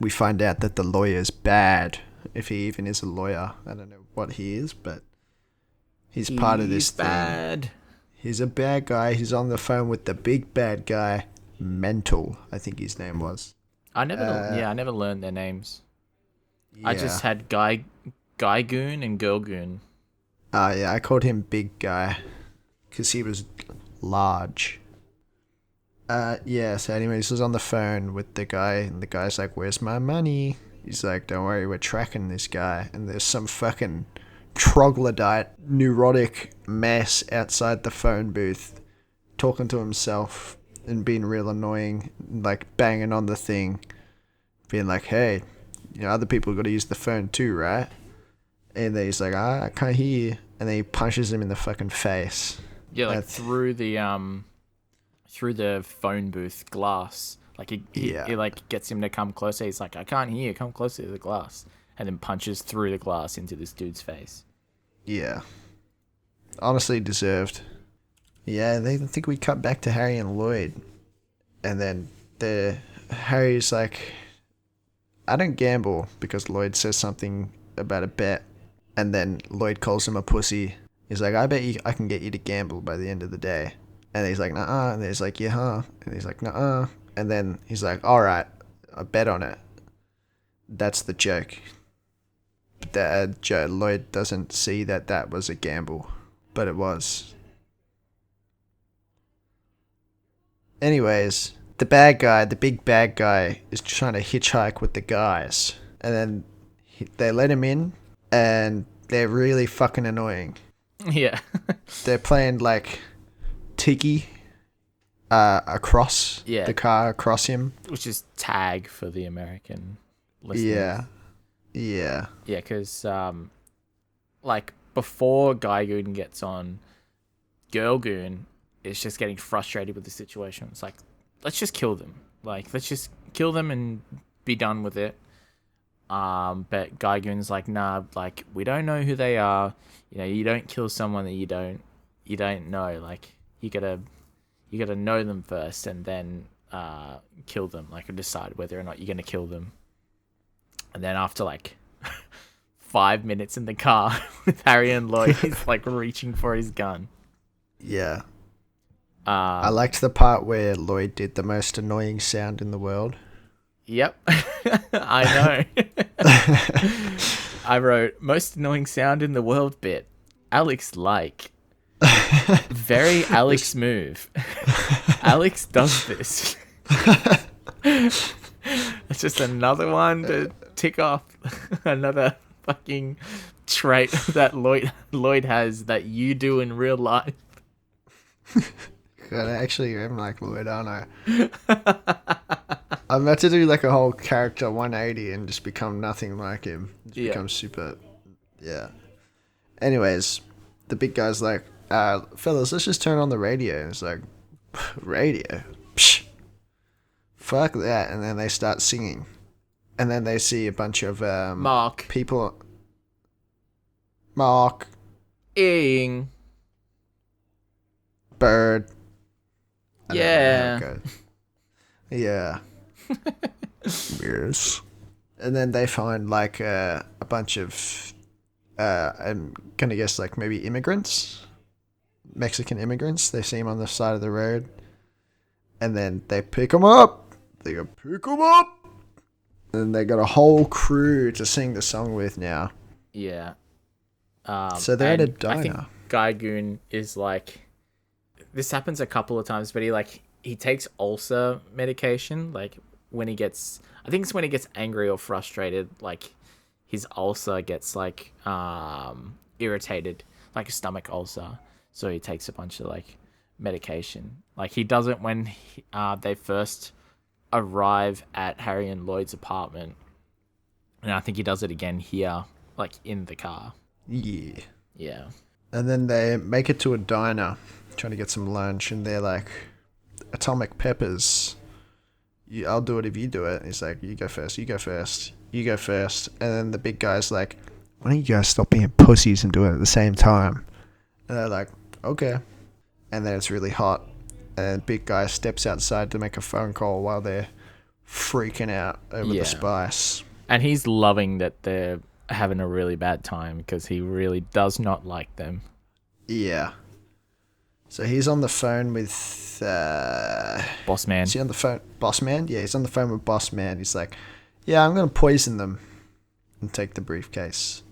we find out that the lawyer's bad. If he even is a lawyer. I don't know what he is, but he's part of this bad thing. He's a bad guy. He's on the phone with the big bad guy, Mental, I think his name was. I never learned their names. Yeah. I just had Guy Goon and Girl Goon. Yeah, I called him Big Guy because he was large. Yeah, so anyways, he was on the phone with the guy, and the guy's like, where's my money? He's like, don't worry, we're tracking this guy. And there's some fucking troglodyte, neurotic mess outside the phone booth, talking to himself and being real annoying, like banging on the thing, being like, hey, you know, other people got to use the phone too, right? And then he's like, I can't hear you. And then he punches him in the fucking face. Yeah, like through the phone booth glass. Like he like gets him to come closer. He's like, I can't hear you, come closer to the glass. And then punches through the glass into this dude's face. Yeah. Honestly deserved. Yeah, they think we cut back to Harry and Lloyd. And then Harry's like, I don't gamble, because Lloyd says something about a bet. And then Lloyd calls him a pussy. He's like, I bet I can get you to gamble by the end of the day. And he's like, nuh-uh. And he's like, yeah, huh? And he's like, nuh-uh. And then he's like, all right, I bet on it. That's the joke. But Lloyd doesn't see that was a gamble. But it was. Anyways, the big bad guy, is trying to hitchhike with the guys. And then they let him in, and they're really fucking annoying. Yeah. They're playing, like, tiki across the car, across him. Which is tag for the American listeners. Yeah, because, like, before Guy Goon gets on, Girl Goon is just getting frustrated with the situation. It's like, let's just kill them. Like, let's just kill them and be done with it. But Guy Goon's like, nah, like, we don't know who they are. You know, you don't kill someone that you don't know. Like, you gotta know them first and then kill them. Like, decide whether or not you're gonna kill them. And then after like 5 minutes in the car with Harry and Lloyd, he's like reaching for his gun. Yeah. I liked the part where Lloyd did the most annoying sound in the world. Yep. I know. I wrote, most annoying sound in the world bit. Alex like. Very Alex move. Alex does this. It's just another one tick off another fucking trait that Lloyd has that you do in real life. God, I actually am like Lloyd, aren't I? I'm about to do like a whole character 180 and just become nothing like him. Just become super. Yeah. Anyways, the big guy's like, fellas, let's just turn on the radio. And it's like, radio? Psh, fuck that. And then they start singing. And then they see a bunch of Mark. People. Mark. Ing. Bird. Yeah. Yeah. Yes. And then they find like a bunch of, I'm gonna guess like maybe immigrants, Mexican immigrants. They see him on the side of the road, and then they pick him up. And they got a whole crew to sing the song with now. Yeah. So they're at a diner. I think Guy Goon is like, this happens a couple of times, but he takes ulcer medication. Like when he gets, I think it's when he gets angry or frustrated, like his ulcer gets like irritated, like a stomach ulcer. So he takes a bunch of like medication. Like he does it when they first arrive at Harry and Lloyd's apartment, and I think he does it again here, like in the car. Yeah. And then they make it to a diner, trying to get some lunch, and they're like, atomic peppers. I'll do it if you do it. He's like, you go first. And then the big guy's like, why don't you guys stop being pussies and do it at the same time? And they're like, okay. And then it's really hot. And the big guy steps outside to make a phone call while they're freaking out over the spice. And he's loving that they're having a really bad time because he really does not like them. Yeah. So he's on the phone with... Boss Man. Is he on the phone? Boss Man? Yeah, he's on the phone with Boss Man. He's like, yeah, I'm going to poison them and take the briefcase.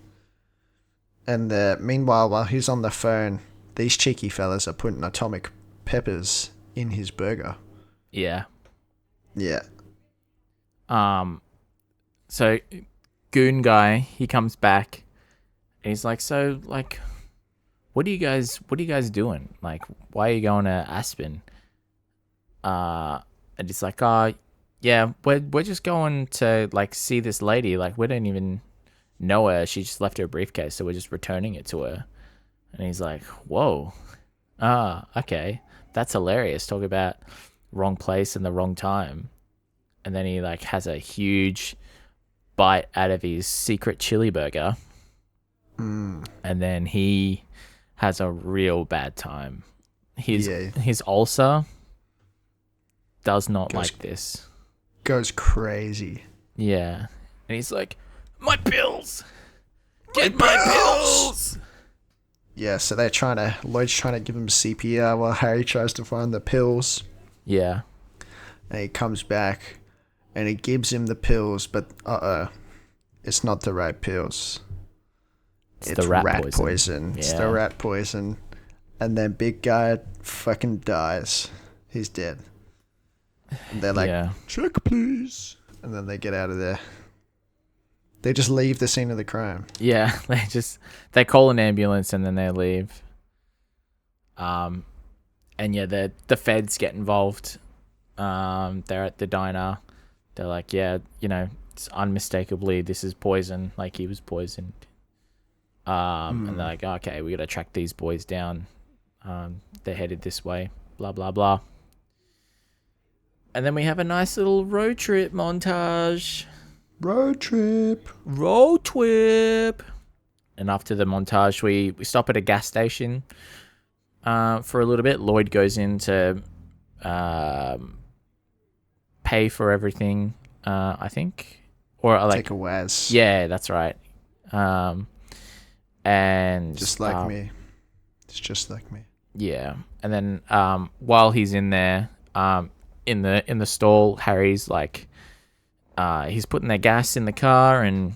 And meanwhile, while he's on the phone, these cheeky fellas are putting atomic peppers in his burger. Yeah. Yeah. So Goon Guy, he comes back and he's like, so like, what are you guys doing? Like, why are you going to Aspen? And it's like, yeah, we're just going to like see this lady. Like, we don't even know her. She just left her briefcase, so we're just returning it to her. And he's like, whoa, okay, that's hilarious. Talk about wrong place and the wrong time. And then he like has a huge bite out of his secret chili burger. And then he has a real bad time. His ulcer does not like this. Goes crazy. Yeah. And he's like, my pills! Get my pills! Yeah, so Lloyd's trying to give him CPR while Harry tries to find the pills. Yeah. And he comes back and he gives him the pills, but it's not the right pills. It's the rat poison. Yeah. It's the rat poison. And then big guy fucking dies. He's dead. And they're like, check please. And then they get out of there. They just leave the scene of the crime. Yeah, they call an ambulance and then they leave. And yeah, the feds get involved. They're at the diner. They're like, yeah, it's unmistakably this is poison. Like he was poisoned. And they're like, okay, we gotta track these boys down. They're headed this way. Blah blah blah. And then we have a nice little road trip montage. Road trip. And after the montage, we stop at a gas station for a little bit. Lloyd goes in to pay for everything, I think. Or like take a Waz. Yeah, that's right. And just like me. It's just like me. Yeah. And then while he's in there, in the stall, Harry's like he's putting their gas in the car, and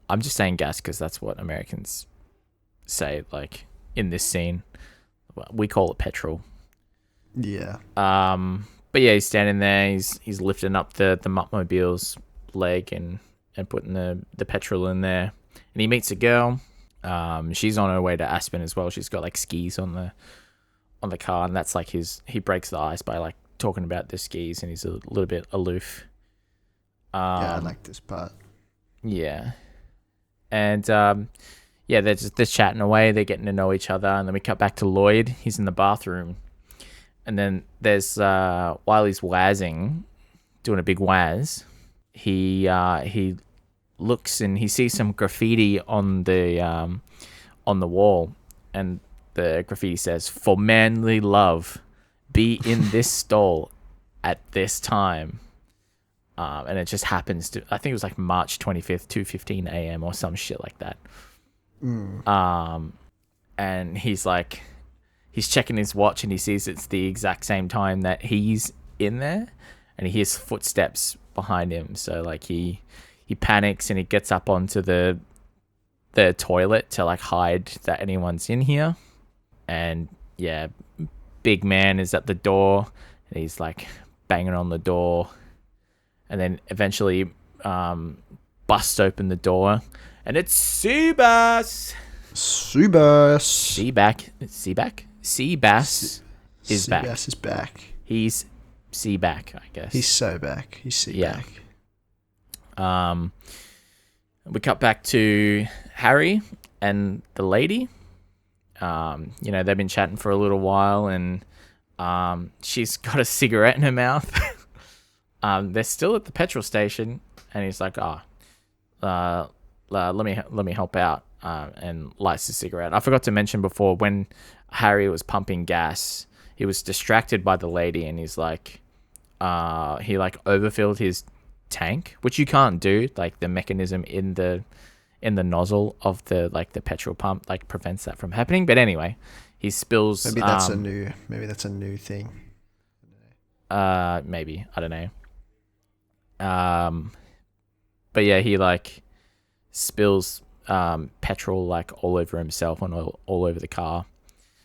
I'm just saying gas because that's what Americans say, like in this scene. We call it petrol. Yeah. But yeah, he's standing there, he's lifting up the Muttmobiles. leg and putting the petrol in there. And he meets a girl. She's on her way to Aspen as well. She's got like skis on the car, and that's like he breaks the ice by like talking about the skis, and he's a little bit aloof. Yeah, I like this part. Yeah. And they're chatting away, they're getting to know each other, and then we cut back to Lloyd. He's in the bathroom. And then there's while he's wazzing, doing a big wazz, he looks and he sees some graffiti on the wall, and the graffiti says, "For manly love, be in this stall at this time." And it just happens to, I think it was like March 25th, 2:15 a.m. or some shit like that. And he's checking his watch, and he sees it's the exact same time that he's in there, and he hears footsteps behind him. So like he panics, and he gets up onto the toilet to like hide that anyone's in here. And yeah, big man is at the door, and he's like banging on the door, and then eventually busts open the door, and it's Seabass. Seabass is back. Seabass is back. He's Seaback, I guess. He's so back. He's Seaback. Yeah. We cut back to Harry and the lady. They've been chatting for a little while, and she's got a cigarette in her mouth. They're still at the petrol station, and he's like, let me help out, and lights the cigarette. I forgot to mention before, when Harry was pumping gas, he was distracted by the lady, and he's like, he like overfilled his tank, which you can't do. Like the mechanism in the nozzle of the petrol pump like prevents that from happening. But anyway, he spills. Maybe that's a new thing. Maybe, I don't know. But yeah, he like spills petrol like all over himself and all over the car.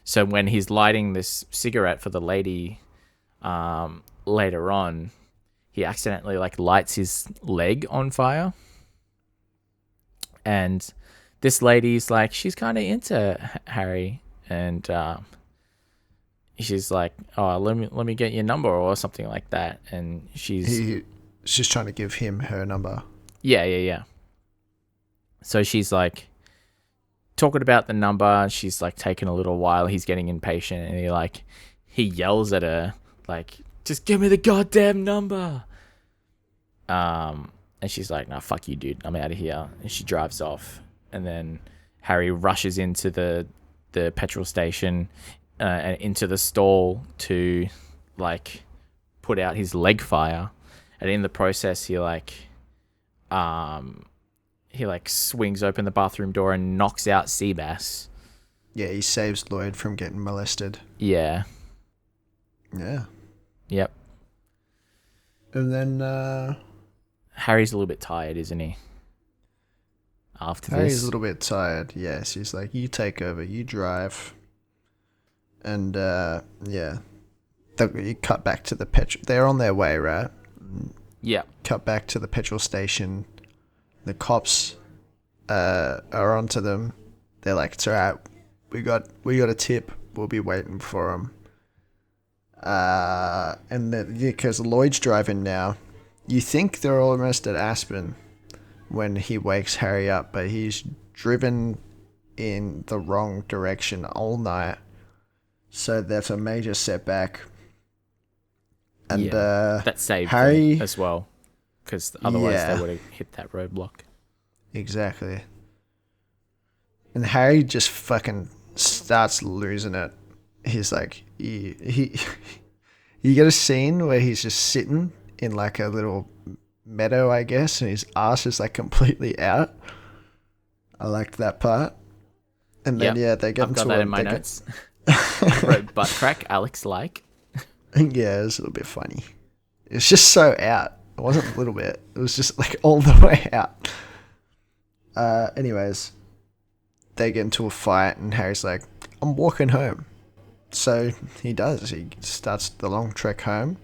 So when he's lighting this cigarette for the lady, later on, he accidentally like lights his leg on fire. And this lady's like, she's kind of into Harry, and she's like, "Oh, let me get your number," or something like that. And she's trying to give him her number. Yeah. So she's like talking about the number. She's like taking a little while. He's getting impatient, and he yells at her like, "Just give me the goddamn number." And she's like, "Nah, fuck you, dude. I'm out of here." And she drives off. And then Harry rushes into the petrol station and into the stall to like put out his leg fire. And in the process, he swings open the bathroom door and knocks out Seabass. Yeah, he saves Lloyd from getting molested. Yeah. Yeah. Yep. And then Harry's a little bit tired, isn't he? After Harry's this. a little bit tired, yes. He's like, "You take over, you drive." And yeah. You cut back to the petrol. They're on their way, right? Yeah. Cut back to the petrol station. The cops are onto them. They're like, "It's alright. We got a tip. We'll be waiting for them." And because Lloyd's driving now, you think they're almost at Aspen when he wakes Harry up, but he's driven in the wrong direction all night. So that's a major setback. And that saved Harry them as well, because otherwise they would have hit that roadblock. Exactly. And Harry just fucking starts losing it. He's like, he you get a scene where he's just sitting in like a little meadow, I guess, and his ass is like completely out. I liked that part. And then they get I've got that in my notes. Wrote butt crack, Alex like. Yeah, it was a little bit funny. It's just so out. It wasn't a little bit. It was just like all the way out. Anyways, they get into a fight, and Harry's like, "I'm walking home." So he does. He starts the long trek home.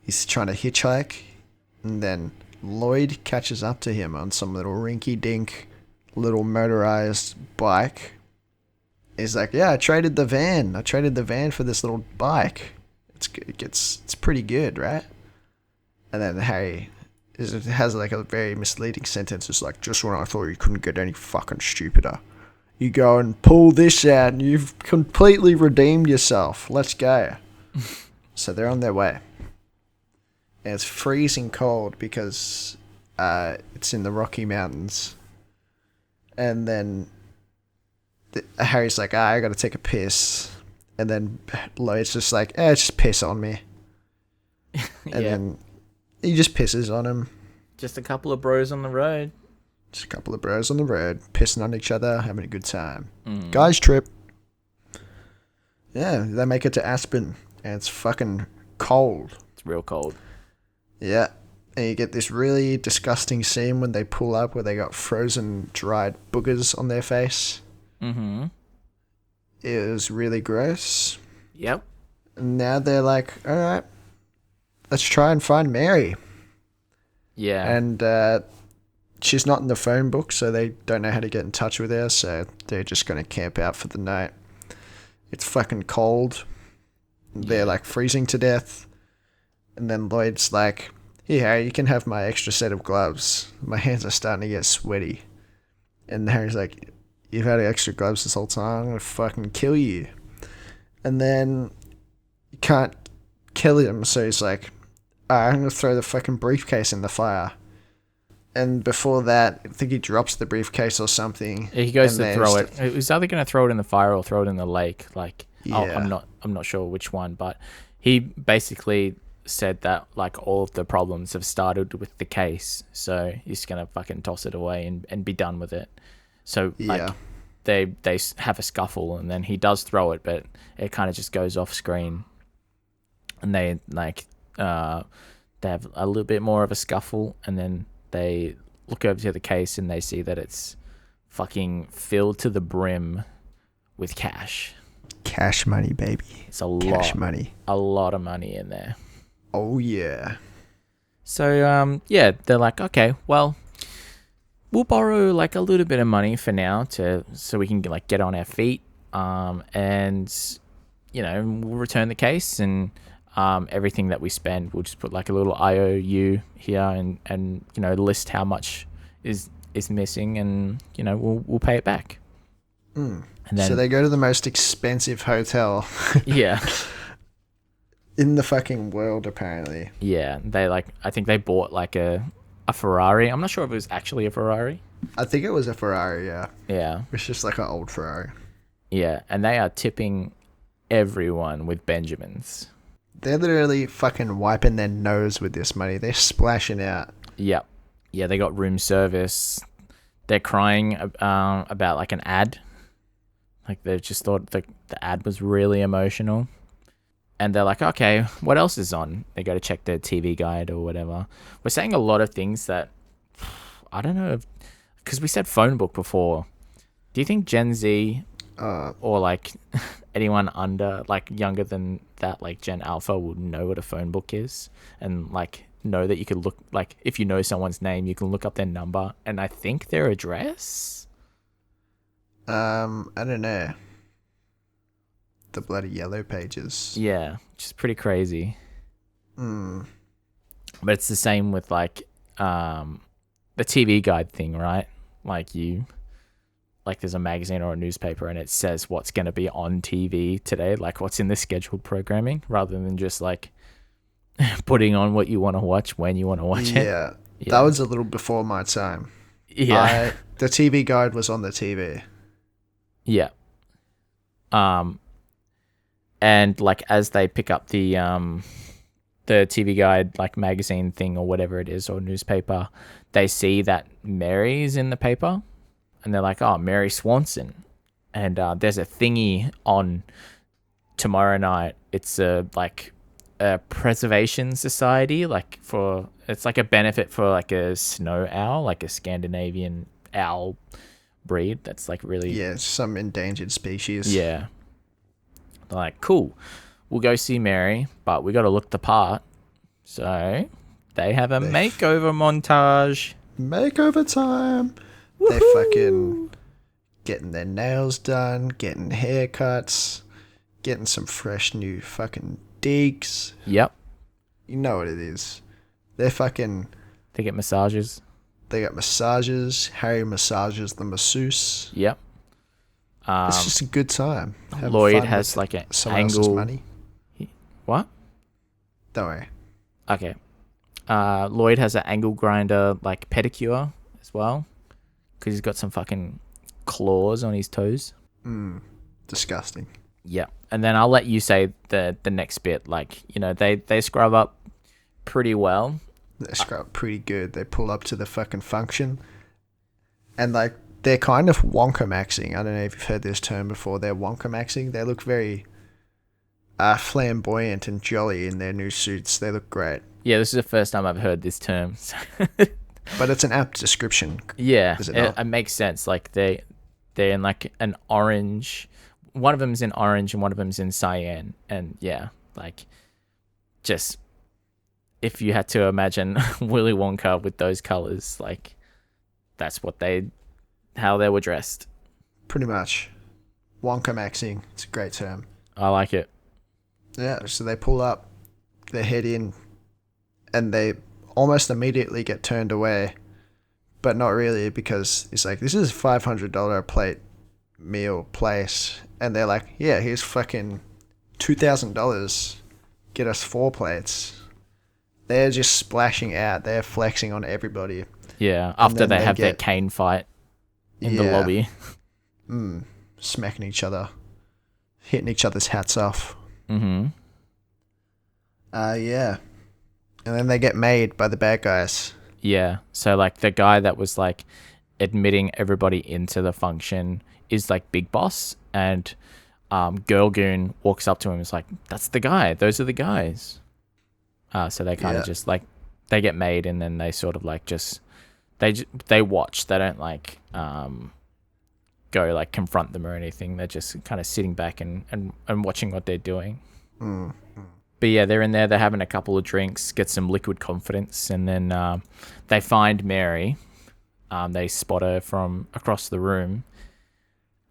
He's trying to hitchhike, and then Lloyd catches up to him on some little rinky-dink little motorized bike. He's like, yeah, I traded the van. I traded the van for this little bike. It's pretty good, right? And then Harry has like a very misleading sentence. It's like, just when I thought you couldn't get any fucking stupider, you go and pull this out and you've completely redeemed yourself. Let's go. So they're on their way. And it's freezing cold because it's in the Rocky Mountains. And then Harry's like, I gotta take a piss. And then Lloyd's just like, just piss on me. And then he just pisses on him. Just a couple of bros on the road. Just a couple of bros on the road, pissing on each other, having a good time. Guys trip. Yeah, they make it to Aspen, and it's fucking cold. It's real cold. Yeah. And you get this really disgusting scene when they pull up where they got frozen, dried boogers on their face. Mm-hmm. It was really gross. Yep. And now they're like, all right, let's try and find Mary. Yeah. And she's not in the phone book, so they don't know how to get in touch with her, so they're just going to camp out for the night. It's fucking cold. They're like freezing to death. And then Lloyd's like, here, Harry, you can have my extra set of gloves. My hands are starting to get sweaty. And Harry's like, you've had extra gloves this whole time. I'm going to fucking kill you. And then you can't kill him, so he's like, alright, I'm going to throw the fucking briefcase in the fire. And before that, I think he drops the briefcase or something. He goes to throw it. He's either going to throw it in the fire or throw it in the lake. Like, I'm not sure which one, but he basically said that like all of the problems have started with the case, so he's gonna fucking toss it away and be done with it. So like they have a scuffle, and then he does throw it, but it kind of just goes off screen, and they like they have a little bit more of a scuffle, and then they look over to the case and they see that it's fucking filled to the brim with cash. Cash money, baby. It's a lot of money in there. Oh, yeah. So, they're like, okay, well, we'll borrow like a little bit of money for now so we can like get on our feet, and, you know, we'll return the case, and everything that we spend, we'll just put like a little IOU here and you know, list how much is missing, and, you know, we'll pay it back. And then, so they go to the most expensive hotel. Yeah. In the fucking world, apparently. Yeah, I think they bought like a Ferrari. I'm not sure if it was actually a Ferrari. I think it was a Ferrari, yeah. Yeah. It's just like an old Ferrari. Yeah, and they are tipping everyone with Benjamins. They're literally fucking wiping their nose with this money. They're splashing out. Yep. Yeah, they got room service. They're crying about like an ad. Like they just thought the ad was really emotional. And they're like, okay, what else is on? They go to check their TV guide or whatever. We're saying a lot of things that, I don't know, because we said phone book before. Do you think Gen Z or like anyone under, like younger than that, like Gen Alpha, would know what a phone book is? And like know that you could look, like if you know someone's name, you can look up their number and I think their address? I don't know. The bloody yellow pages. Yeah, which is pretty crazy. But it's the same with like the TV guide thing, right? Like there's a magazine or a newspaper and it says what's going to be on TV today, like what's in the scheduled programming, rather than just like putting on what you want to watch when you want to watch it. Yeah, that was a little before my time. Yeah. The TV guide was on the TV. Yeah. And like as they pick up the TV guide, like magazine thing or whatever it is, or newspaper, they see that Mary's in the paper, and they're like, "Oh, Mary Swanson," and there's a thingy on tomorrow night. It's a preservation society, like it's like a benefit for like a snow owl, like a Scandinavian owl breed that's like really some endangered species. Yeah. They're like, cool, we'll go see Mary, but we got to look the part. So They have a makeover montage. Makeover time. Woohoo! They fucking getting their nails done, getting haircuts, getting some fresh new fucking digs. Yep. You know what it is. They get massages. They got massages. Harry massages the masseuse. Yep. It's just a good time. Lloyd has like an angle. Money. What? Don't worry. Okay. Lloyd has an angle grinder like pedicure as well, because he's got some fucking claws on his toes. Disgusting. Yeah. And then I'll let you say the next bit. Like, you know, they scrub up pretty well. They scrub pretty good. They pull up to the fucking function, and like they're kind of Wonka maxing. I don't know if you've heard this term before. They're Wonka maxing. They look very flamboyant and jolly in their new suits. They look great. Yeah, this is the first time I've heard this term. But it's an apt description. Yeah, it makes sense. Like they're in like an orange. One of them's in orange and one of them's in cyan. And yeah, like just if you had to imagine Willy Wonka with those colors, like that's how they were dressed. Pretty much. Wonka maxing. It's a great term. I like it. Yeah, so they pull up, they head in, and they almost immediately get turned away, but not really, because it's like, this is a $500 a plate meal place, and they're like, yeah, here's fucking $2,000, get us 4 plates. They're just splashing out, they're flexing on everybody. Yeah, after they have their cane fight in the lobby. Smacking each other, hitting each other's hats off. Mm-hmm. Yeah. And then they get made by the bad guys. Yeah. So like the guy that was like admitting everybody into the function is like Big Boss, and Girl Goon walks up to him and is like, that's the guy. Those are the guys. So they kind of just like, they get made, and then they sort of like just, they watch. They don't like go like confront them or anything. They're just kind of sitting back and watching what they're doing. But yeah, they're in there, they're having a couple of drinks, get some liquid confidence, and then they find Mary. They spot her from across the room,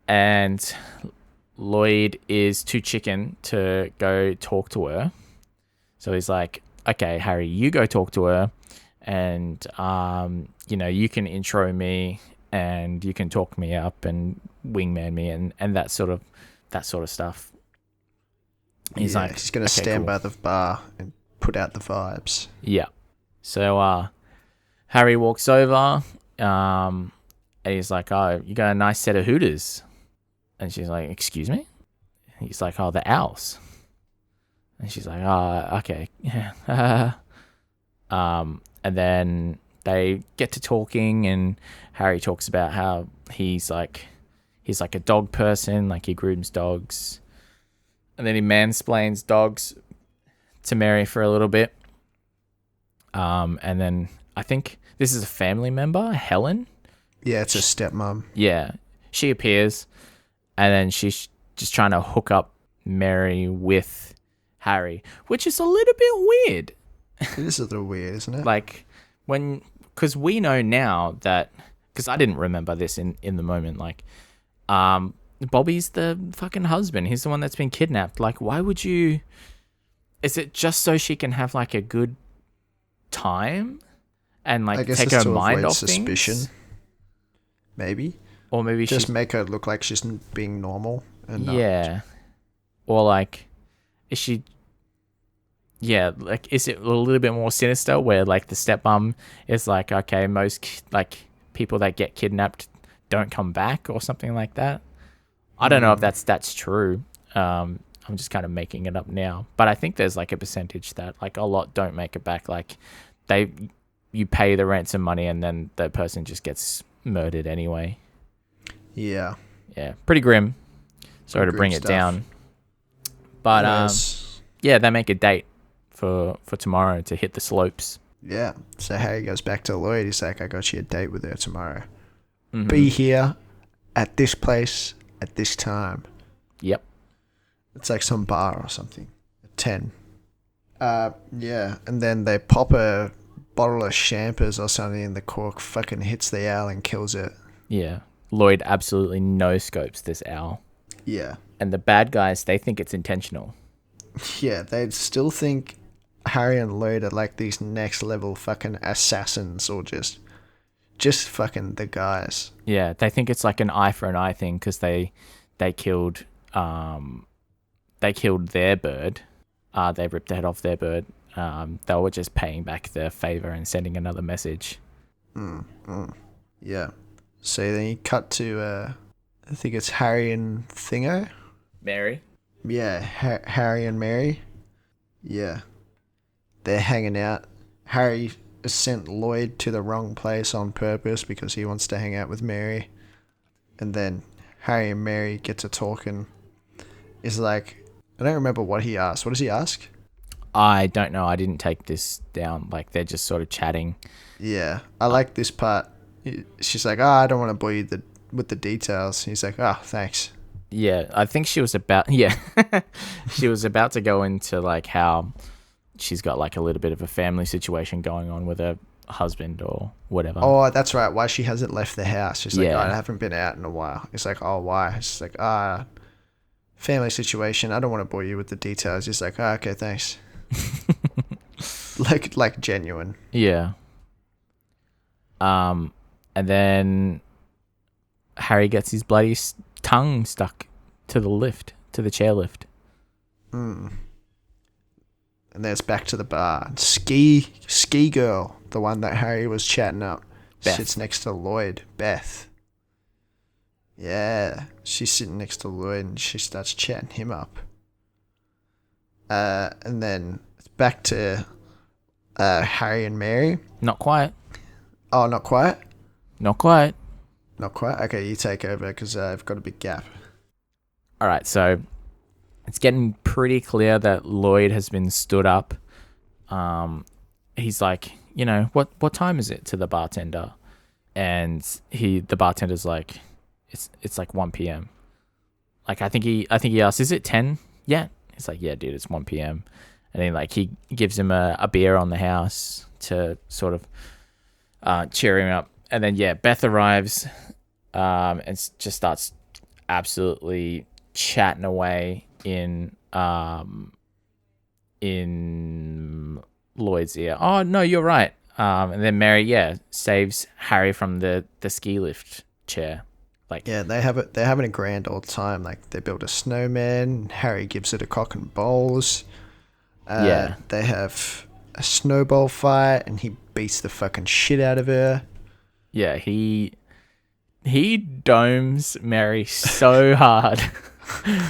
and Lloyd is too chicken to go talk to her. So he's like, okay, Harry, you go talk to her, and you know, you can intro me, and you can talk me up and wingman me, and that sort of stuff. He's like, he's going to stand by the bar and put out the vibes. Yeah. So Harry walks over, and he's like, oh, you got a nice set of Hooters. And she's like, excuse me? He's like, oh, the Owls. And she's like, oh, okay. Yeah. And then they get to talking, and Harry talks about how he's like a dog person, like he grooms dogs. And then he mansplains dogs to Mary for a little bit. And then I think this is a family member, Helen. Yeah, it's a stepmom. Yeah. She appears, and then she's just trying to hook up Mary with Harry, which is a little bit weird. It is a little weird, isn't it? Like, because we know now that, because I didn't remember this in the moment, like, Bobby's the fucking husband. He's the one that's been kidnapped. Like, why would you... Is it just so she can have, like, a good time? And, like, take her mind off suspicion. Things? Maybe. Or maybe just make her look like she's being normal. And yeah. Or, like, is she... Yeah, like, is it a little bit more sinister where, like, the stepmom is like, okay, most, like, people that get kidnapped don't come back or something like that? I don't know if that's true. I'm just kind of making it up now. But I think there's like a percentage that like a lot don't make it back. Like you pay the ransom money and then the person just gets murdered anyway. Yeah. Yeah. Pretty grim. Sorry to bring it down. But yeah, they make a date for tomorrow to hit the slopes. Yeah. So Harry goes back to Lloyd. He's like, I got you a date with her tomorrow. Mm-hmm. Be here at this place at this time. Yep. It's like some bar or something. At 10. Yeah. And then they pop a bottle of champers or something, and the cork fucking hits the owl and kills it. Yeah. Lloyd absolutely no-scopes this owl. Yeah. And the bad guys, they think it's intentional. Yeah, they still think Harry and Lloyd are like these next level fucking assassins, or just fucking the guys. Yeah, they think it's like an eye for an eye thing because they killed their bird. They ripped the head off their bird. They were just paying back the favor and sending another message. Yeah. So then you cut to I think it's Harry and Thingo. Mary. Yeah, Harry and Mary. Yeah. They're hanging out. Harry sent Lloyd to the wrong place on purpose because he wants to hang out with Mary. And then Harry and Mary get to talking. It's like, I don't remember what he asked. What does he ask? I don't know. I didn't take this down. Like, they're just sort of chatting. Yeah. I like this part. She's like, I don't want to bore you with the details. He's like, thanks. Yeah, I think she was about she was about to go into like how she's got like a little bit of a family situation going on with her husband or whatever. Oh, that's right. Why she hasn't left the house. She's like, Yeah. I haven't been out in a while. It's like, oh, why? She's like, family situation. I don't want to bore you with the details. He's like, okay, thanks. like genuine. Yeah. And then Harry gets his bloody tongue stuck to the chairlift. And then it's back to the bar. Ski girl, the one that Harry was chatting up, Beth. sits next to Lloyd. Beth. Yeah, she's sitting next to Lloyd and she starts chatting him up. And then it's back to Harry and Mary. Not quite. Oh, not quite? Not quite. Not quite? Okay, you take over because I've got a big gap. All right, so it's getting pretty clear that Lloyd has been stood up. He's like, what time is it to the bartender? And the bartender's like, it's like 1 p.m. Like I think he asks, is it 10 yet? He's like, yeah, dude, it's 1 p.m. And then he gives him a beer on the house to sort of cheer him up. And then Beth arrives and just starts absolutely chatting away in Lloyd's ear. Oh no, you're right. And then Mary, saves Harry from the ski lift chair. They're having a grand old time. Like they build a snowman. Harry gives it a cock and balls. They have a snowball fight, and he beats the fucking shit out of her. Yeah, he domes Mary so hard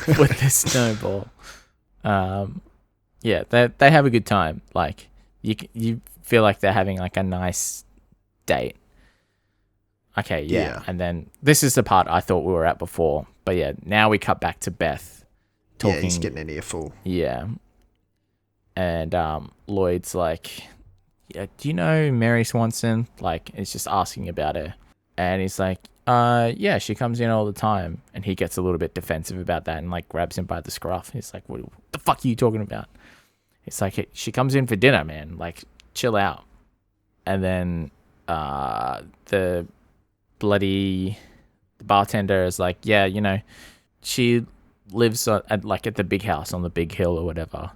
with the snowball. They have a good time. Like you feel like they're having like a nice date. Okay, yeah. And then this is the part I thought we were at before. But now we cut back to Beth talking. Yeah, he's getting an earful. Yeah. And Lloyd's like, yeah, do you know Mary Swanson? Like, it's just asking about her. And he's like, yeah, she comes in all the time. And he gets a little bit defensive about that and like grabs him by the scruff. He's like, what the fuck are you talking about? It's like, she comes in for dinner, man. Like, chill out. And then the bartender is like, yeah, she lives at the big house on the big hill or whatever.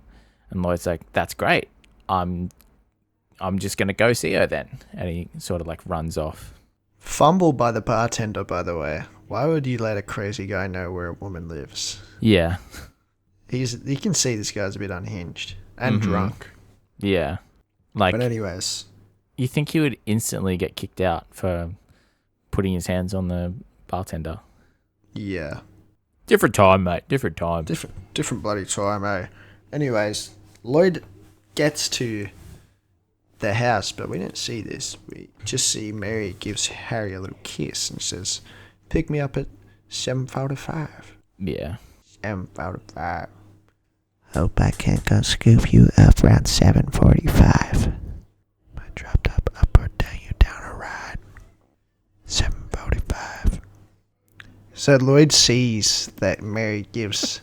And Lloyd's like, that's great. I'm just gonna go see her then. And he sort of like runs off. Fumble by the bartender, by the way. Why would you let a crazy guy know where a woman lives? Yeah. You can see this guy's a bit unhinged and drunk. Yeah. Like, but anyways, you think he would instantly get kicked out for putting his hands on the bartender? Yeah. Different time, mate. Different time. Different bloody time, eh? Anyways, Lloyd gets to the house, but we don't see this. We just see Mary gives Harry a little kiss and says, pick me up at 7:45. Yeah. 7:45. Hope I can go scoop you up around 7:45. I dropped up or down you down a ride. 7:45. So Lloyd sees that Mary gives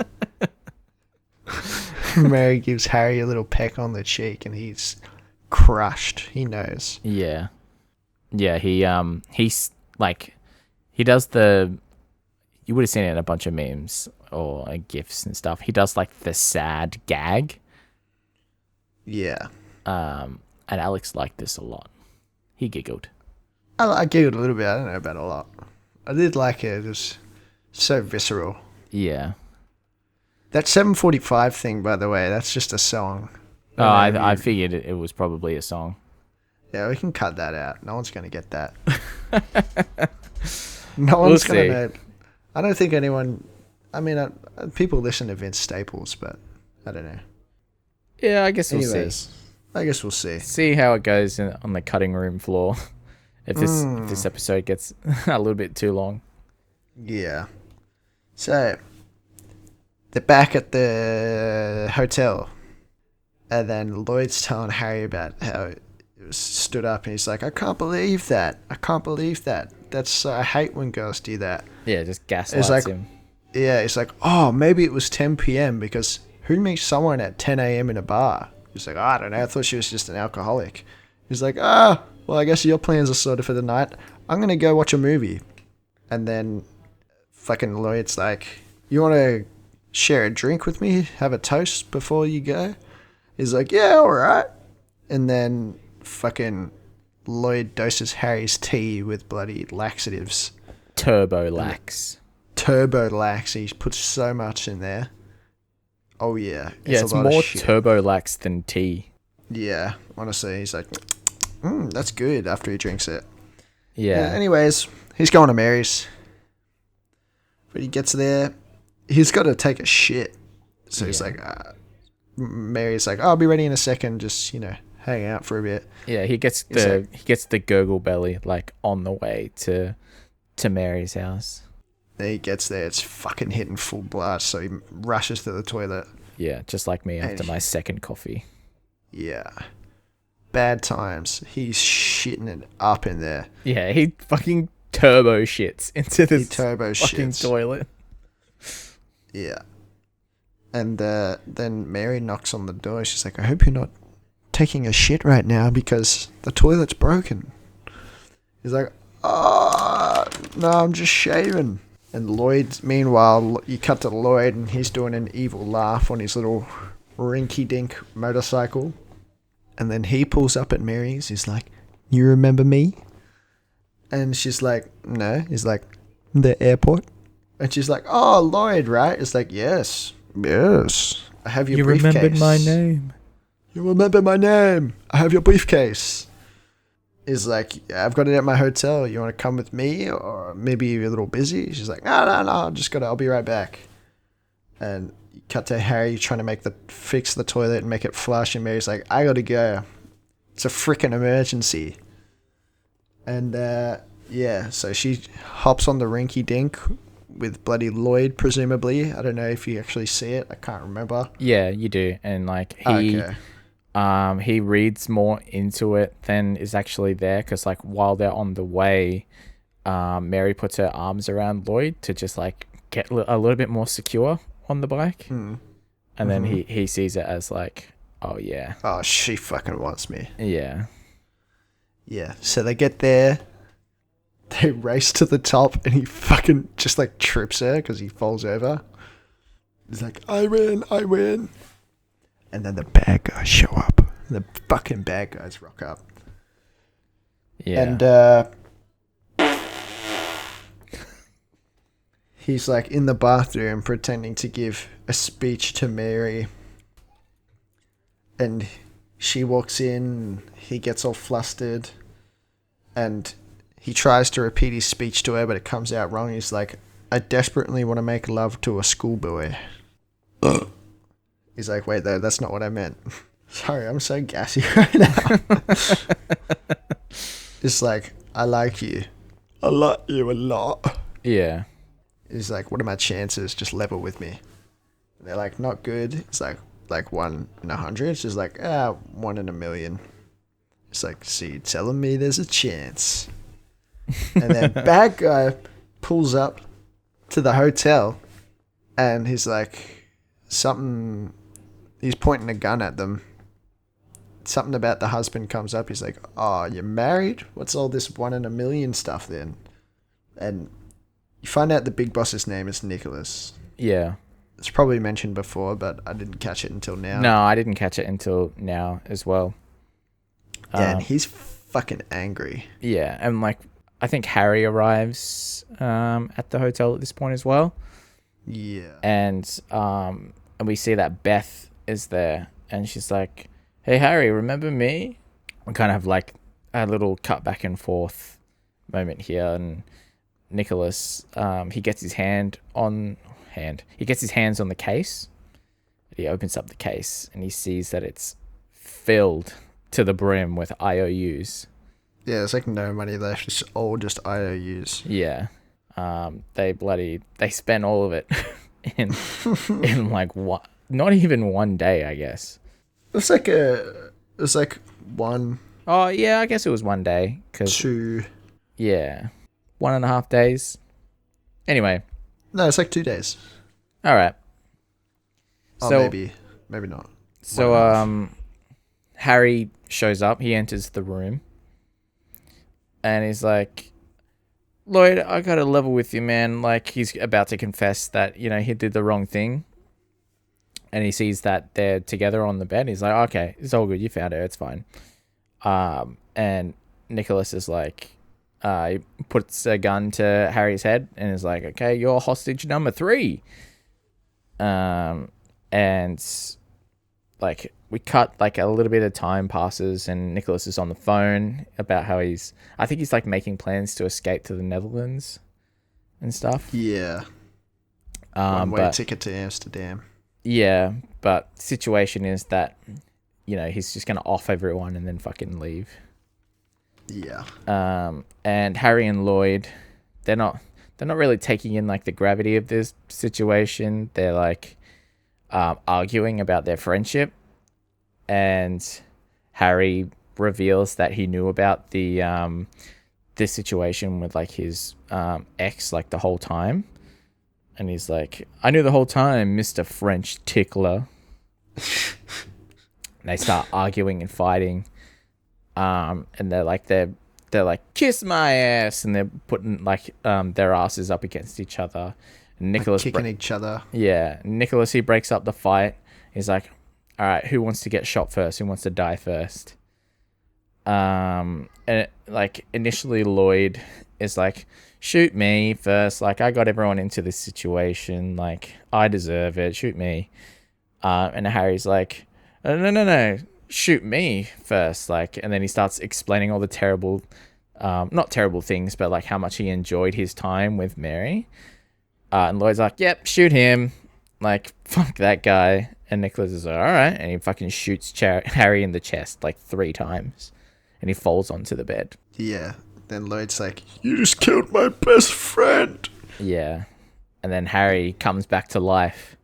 Harry a little peck on the cheek, and he's crushed. He knows. Yeah. Yeah, he's like, he does the, you would have seen it in a bunch of memes or GIFs and stuff. He does like the sad gag. Yeah. And Alex liked this a lot. He giggled. I giggled a little bit. I don't know about a lot. I did like it. It was so visceral. Yeah. That 7:45 thing, by the way, that's just a song. Oh, I figured it was probably a song. Yeah, we can cut that out. No one's going to get that. No one's going to know. I don't think anyone... I mean, people listen to Vince Staples, but I don't know. Yeah, I guess we'll see. I guess we'll see. See how it goes on the cutting room floor. If this episode gets a little bit too long. Yeah. So, they're back at the hotel. And then Lloyd's telling Harry about how he stood up and he's like, I can't believe that. I can't believe that. I hate when girls do that. Yeah, just gaslights him. Yeah, it's like, oh, maybe it was 10 p.m. because who meets someone at 10 a.m. in a bar? He's like, oh, I don't know. I thought she was just an alcoholic. He's like, well, I guess your plans are sorted for the night. I'm going to go watch a movie. And then fucking Lloyd's like, you want to share a drink with me? Have a toast before you go? He's like, yeah, all right. And then fucking Lloyd doses Harry's tea with bloody laxatives. Turbo lax. He puts so much in there. Oh, yeah. It's more turbo lax than tea. Yeah, honestly. He's like, that's good after he drinks it. Yeah. Anyways, he's going to Mary's. But he gets there. He's got to take a shit. So he's like, Mary's like, I'll be ready in a second. Just, hang out for a bit. Yeah, he gets the gurgle belly like on the way to Mary's house. Then he gets there, it's fucking hitting full blast, so he rushes to the toilet. Yeah, just like me after my second coffee. Yeah. Bad times. He's shitting it up in there. Yeah, he fucking turbo shits into this fucking toilet. Yeah. And then Mary knocks on the door. She's like, I hope you're not taking a shit right now because the toilet's broken. He's like, oh, no, I'm just shaving. And Lloyd, meanwhile, you cut to Lloyd and he's doing an evil laugh on his little rinky-dink motorcycle. And then he pulls up at Mary's. He's like, you remember me? And she's like, no. He's like, the airport? And she's like, oh, Lloyd, right? It's like, yes. I have your briefcase. You remembered my name. You remember my name. I have your briefcase. He's like, I've got it at my hotel. You want to come with me? Or maybe you're a little busy? She's like, no, I'll be right back. And you cut to Harry trying to fix the toilet and make it flush. And Mary's like, I got to go. It's a freaking emergency. And, so she hops on the rinky dink with bloody Lloyd, presumably. I don't know if you actually see it. I can't remember. Yeah, you do. And, he reads more into it than is actually there because, while they're on the way, Mary puts her arms around Lloyd to just, get a little bit more secure on the bike. And then he sees it as, oh, yeah. Oh, she fucking wants me. Yeah. Yeah. So they get there. They race to the top and he fucking just, trips her because he falls over. He's like, I win. And then the bad guys show up. The fucking bad guys rock up. Yeah. And he's in the bathroom pretending to give a speech to Mary. And she walks in. He gets all flustered. And he tries to repeat his speech to her, but it comes out wrong. He's like, I desperately want to make love to a schoolboy. He's like, wait, though, that's not what I meant. Sorry, I'm so gassy right now. It's like, I like you. I like you a lot. Yeah. He's like, what are my chances? Just level with me. And they're like, not good. It's like 1 in 100. It's just 1 in a million. It's like, so you're telling me there's a chance. And then bad guy pulls up to the hotel and he's like, he's pointing a gun at them. something about the husband comes up. He's like, "Oh, you're married? What's all this 1 in a million stuff then?" And you find out the big boss's name is Nicholas. Yeah. It's probably mentioned before, but I didn't catch it until now. No, I didn't catch it until now as well. Yeah, and he's fucking angry. Yeah, and like I think Harry arrives at the hotel at this point as well. Yeah. And we see that Beth is there, and she's like, "Hey Harry, remember me?" We kind of have like a little cut back and forth moment here, and Nicholas he gets his hands on the case. He opens up the case and he sees that it's filled to the brim with IOUs. Yeah, there's like no money left. It's all just IOUs. Yeah. They spent all of it in like not even one day, I guess. It's like one. Oh yeah, I guess it was one day. 2. Yeah, 1.5 days. Anyway. No, it's like 2 days. All right. Oh, so, maybe not. So Harry shows up. He enters the room, and he's like, "Lloyd, I got to level with you, man." Like he's about to confess that he did the wrong thing, and he sees that they're together on the bed. He's like, "Okay, it's all good. You found her. It's fine." And Nicholas is like, he puts a gun to Harry's head and is like, "Okay, you're hostage number 3." And like we cut like a little bit of time passes, and Nicholas is on the phone about how I think he's like making plans to escape to the Netherlands and stuff. Yeah. One-way ticket to Amsterdam. Yeah, but situation is that he's just gonna off everyone and then fucking leave. Yeah. And Harry and Lloyd, they're not really taking in like the gravity of this situation. They're like arguing about their friendship, and Harry reveals that he knew about this situation with like his ex like the whole time, and he's like, "I knew the whole time, Mr. French tickler." And they start arguing and fighting, and they're like "Kiss my ass," and they're putting like their asses up against each other. And Nicholas kicking each other. Yeah, Nicholas, he breaks up the fight. He's like, "All right, who wants to get shot first? Who wants to die first?" And like initially Lloyd is like, "Shoot me first. Like I got everyone into this situation. Like I deserve it. Shoot me." And Harry's like, No. Shoot me first." Like, and then he starts explaining all the terrible, not terrible things, but like how much he enjoyed his time with Mary. And Lloyd's like, "Yep, shoot him. Like, fuck that guy." And Nicholas is like, "All right." And he fucking shoots Harry in the chest like 3 times. And he falls onto the bed. Yeah. Then Lloyd's like, "You just killed my best friend." Yeah. And then Harry comes back to life.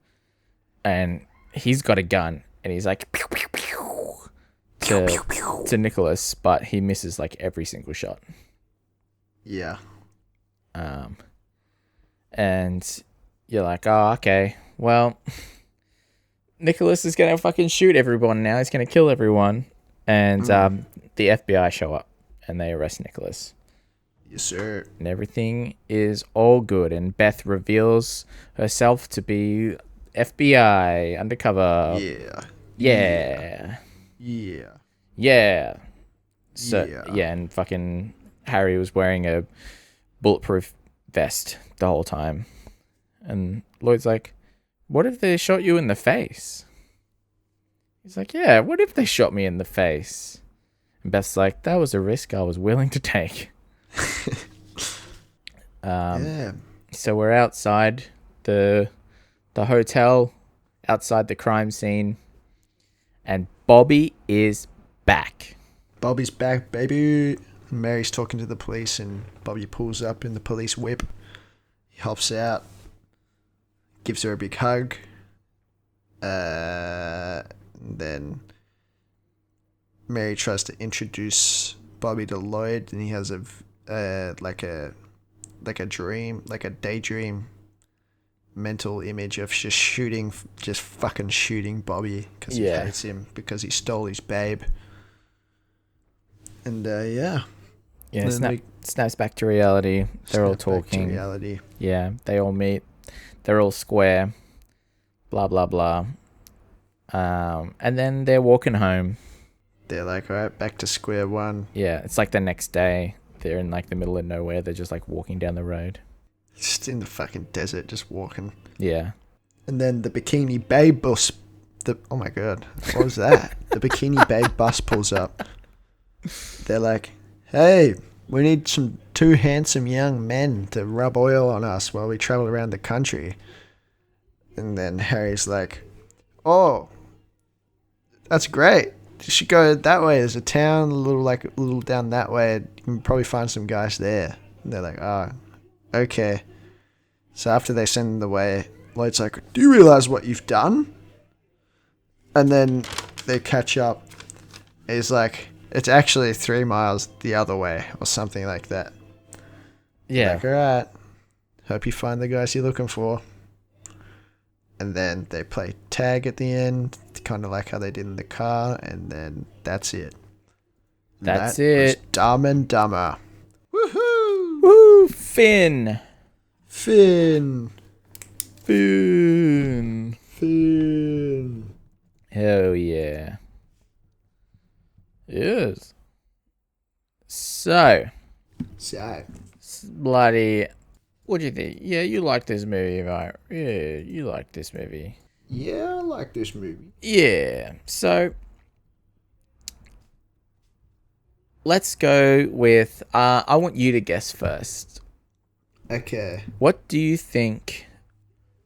And he's got a gun. And he's like, pew, pew, pew, to Nicholas. But he misses like every single shot. Yeah. And you're like, "Oh, okay. Well, Nicholas is going to fucking shoot everyone now. He's going to kill everyone." And the FBI show up and they arrest Nicholas. Yes, sir. And everything is all good. And Beth reveals herself to be FBI undercover. Yeah. So, yeah, and fucking Harry was wearing a bulletproof vest the whole time. And Lloyd's like, "What if they shot you in the face?" He's like, "Yeah, what if they shot me in the face?" And Beth's like, "That was a risk I was willing to take." Yeah. So we're outside the hotel, outside the crime scene, and Bobby is back. Bobby's back, baby. Mary's talking to the police, and Bobby pulls up in the police whip. He hops out, gives her a big hug. Then Mary tries to introduce Bobby to Lloyd, and he has a daydream mental image of just fucking shooting Bobby because he hates him because he stole his babe. And yeah. Yeah, snaps back to reality. They're all talking. Back to reality. Yeah, they all meet. They're all square. Blah, blah, blah. And then they're walking home. They're like, all right, back to square one. Yeah, it's like the next day. They're in like the middle of nowhere. They're just like walking down the road. Just in the fucking desert, just walking. Yeah. And then the Bikini Babe bus. Oh my god, what was that? The Bikini Babe bus pulls up. They're like, hey, we need two handsome young men to rub oil on us while we travel around the country. And then Harry's like, oh, that's great. You should go that way. There's a town a little down that way. You can probably find some guys there. And they're like, oh, okay. So after they send them away, Lloyd's like, do you realize what you've done? And then they catch up. He's like, it's actually 3 miles the other way or something like that. Yeah. Like, all right. Hope you find the guys you're looking for. And then they play tag at the end, kind of like how they did in the car. And then that's it. That's that it. Was Dumb and Dumber. Woohoo! Woo! Finn. Hell yeah. Yes. So. Bloody. What do you think? Yeah, you like this movie, right? Yeah, you like this movie. Yeah, I like this movie. Yeah. So. Let's go with. I want you to guess first. Okay. What do you think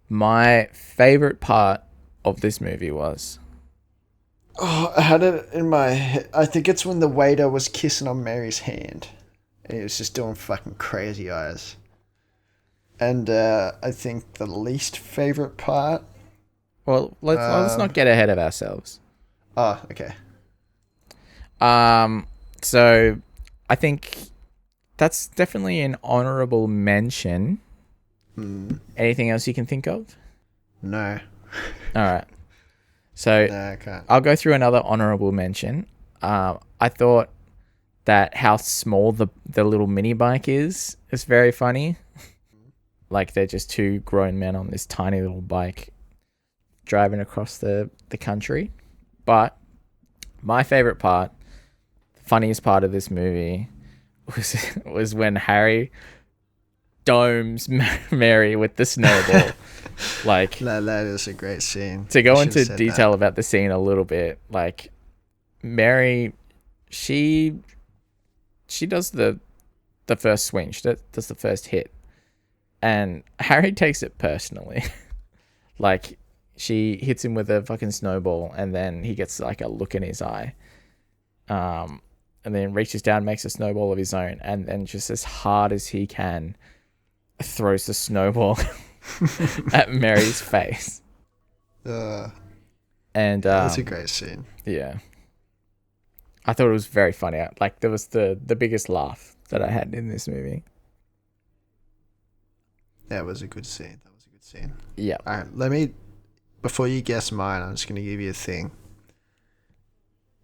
my favorite part of this movie was? Oh, I had it in my head. I think it's when the waiter was kissing on Mary's hand. And he was just doing fucking crazy eyes. And I think the least favorite part... Well, let's not get ahead of ourselves. Oh, okay. So, I think that's definitely an honorable mention. Anything else you can think of? No. All right. So, No, I can't. I'll go through another honorable mention. I thought that how small the little mini bike is very funny. Like, they're just two grown men on this tiny little bike driving across the country. But my favorite part, the funniest part of this movie was when Harry domes Mary with the snowball. Like, that is a great scene. To go into detail about the scene a little bit, like, Mary, she does the first swing. She does the first hit. And Harry takes it personally. Like, she hits him with a fucking snowball, and then he gets like a look in his eye. And then reaches down, makes a snowball of his own, and then just as hard as he can throws the snowball at Mary's face. And that's a great scene. Yeah. I thought it was very funny. Like, there was the biggest laugh that I had in this movie. That was a good scene. Yeah. All right, before you guess mine, I'm just going to give you a thing.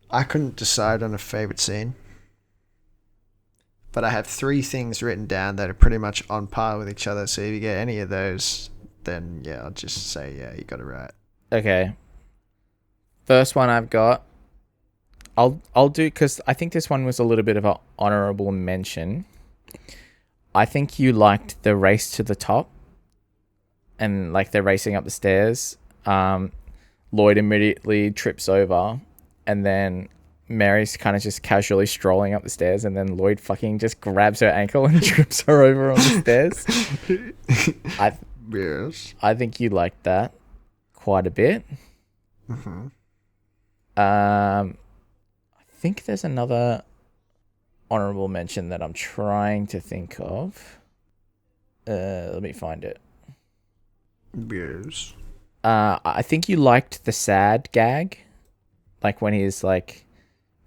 I couldn't decide on a favorite scene, but I have 3 things written down that are pretty much on par with each other. So if you get any of those, then yeah, I'll just say, yeah, you got it right. Okay. First one I've got, I'll do, because I think this one was a little bit of an honorable mention. I think you liked the race to the top, and like they're racing up the stairs. Lloyd immediately trips over, and then Mary's kind of just casually strolling up the stairs, and then Lloyd fucking just grabs her ankle and trips her over on the stairs. Yes. I think you liked that quite a bit. Mm-hmm. I think there's another honorable mention that I'm trying to think of. Let me find it. Yes. I think you liked the sad gag, like when he's like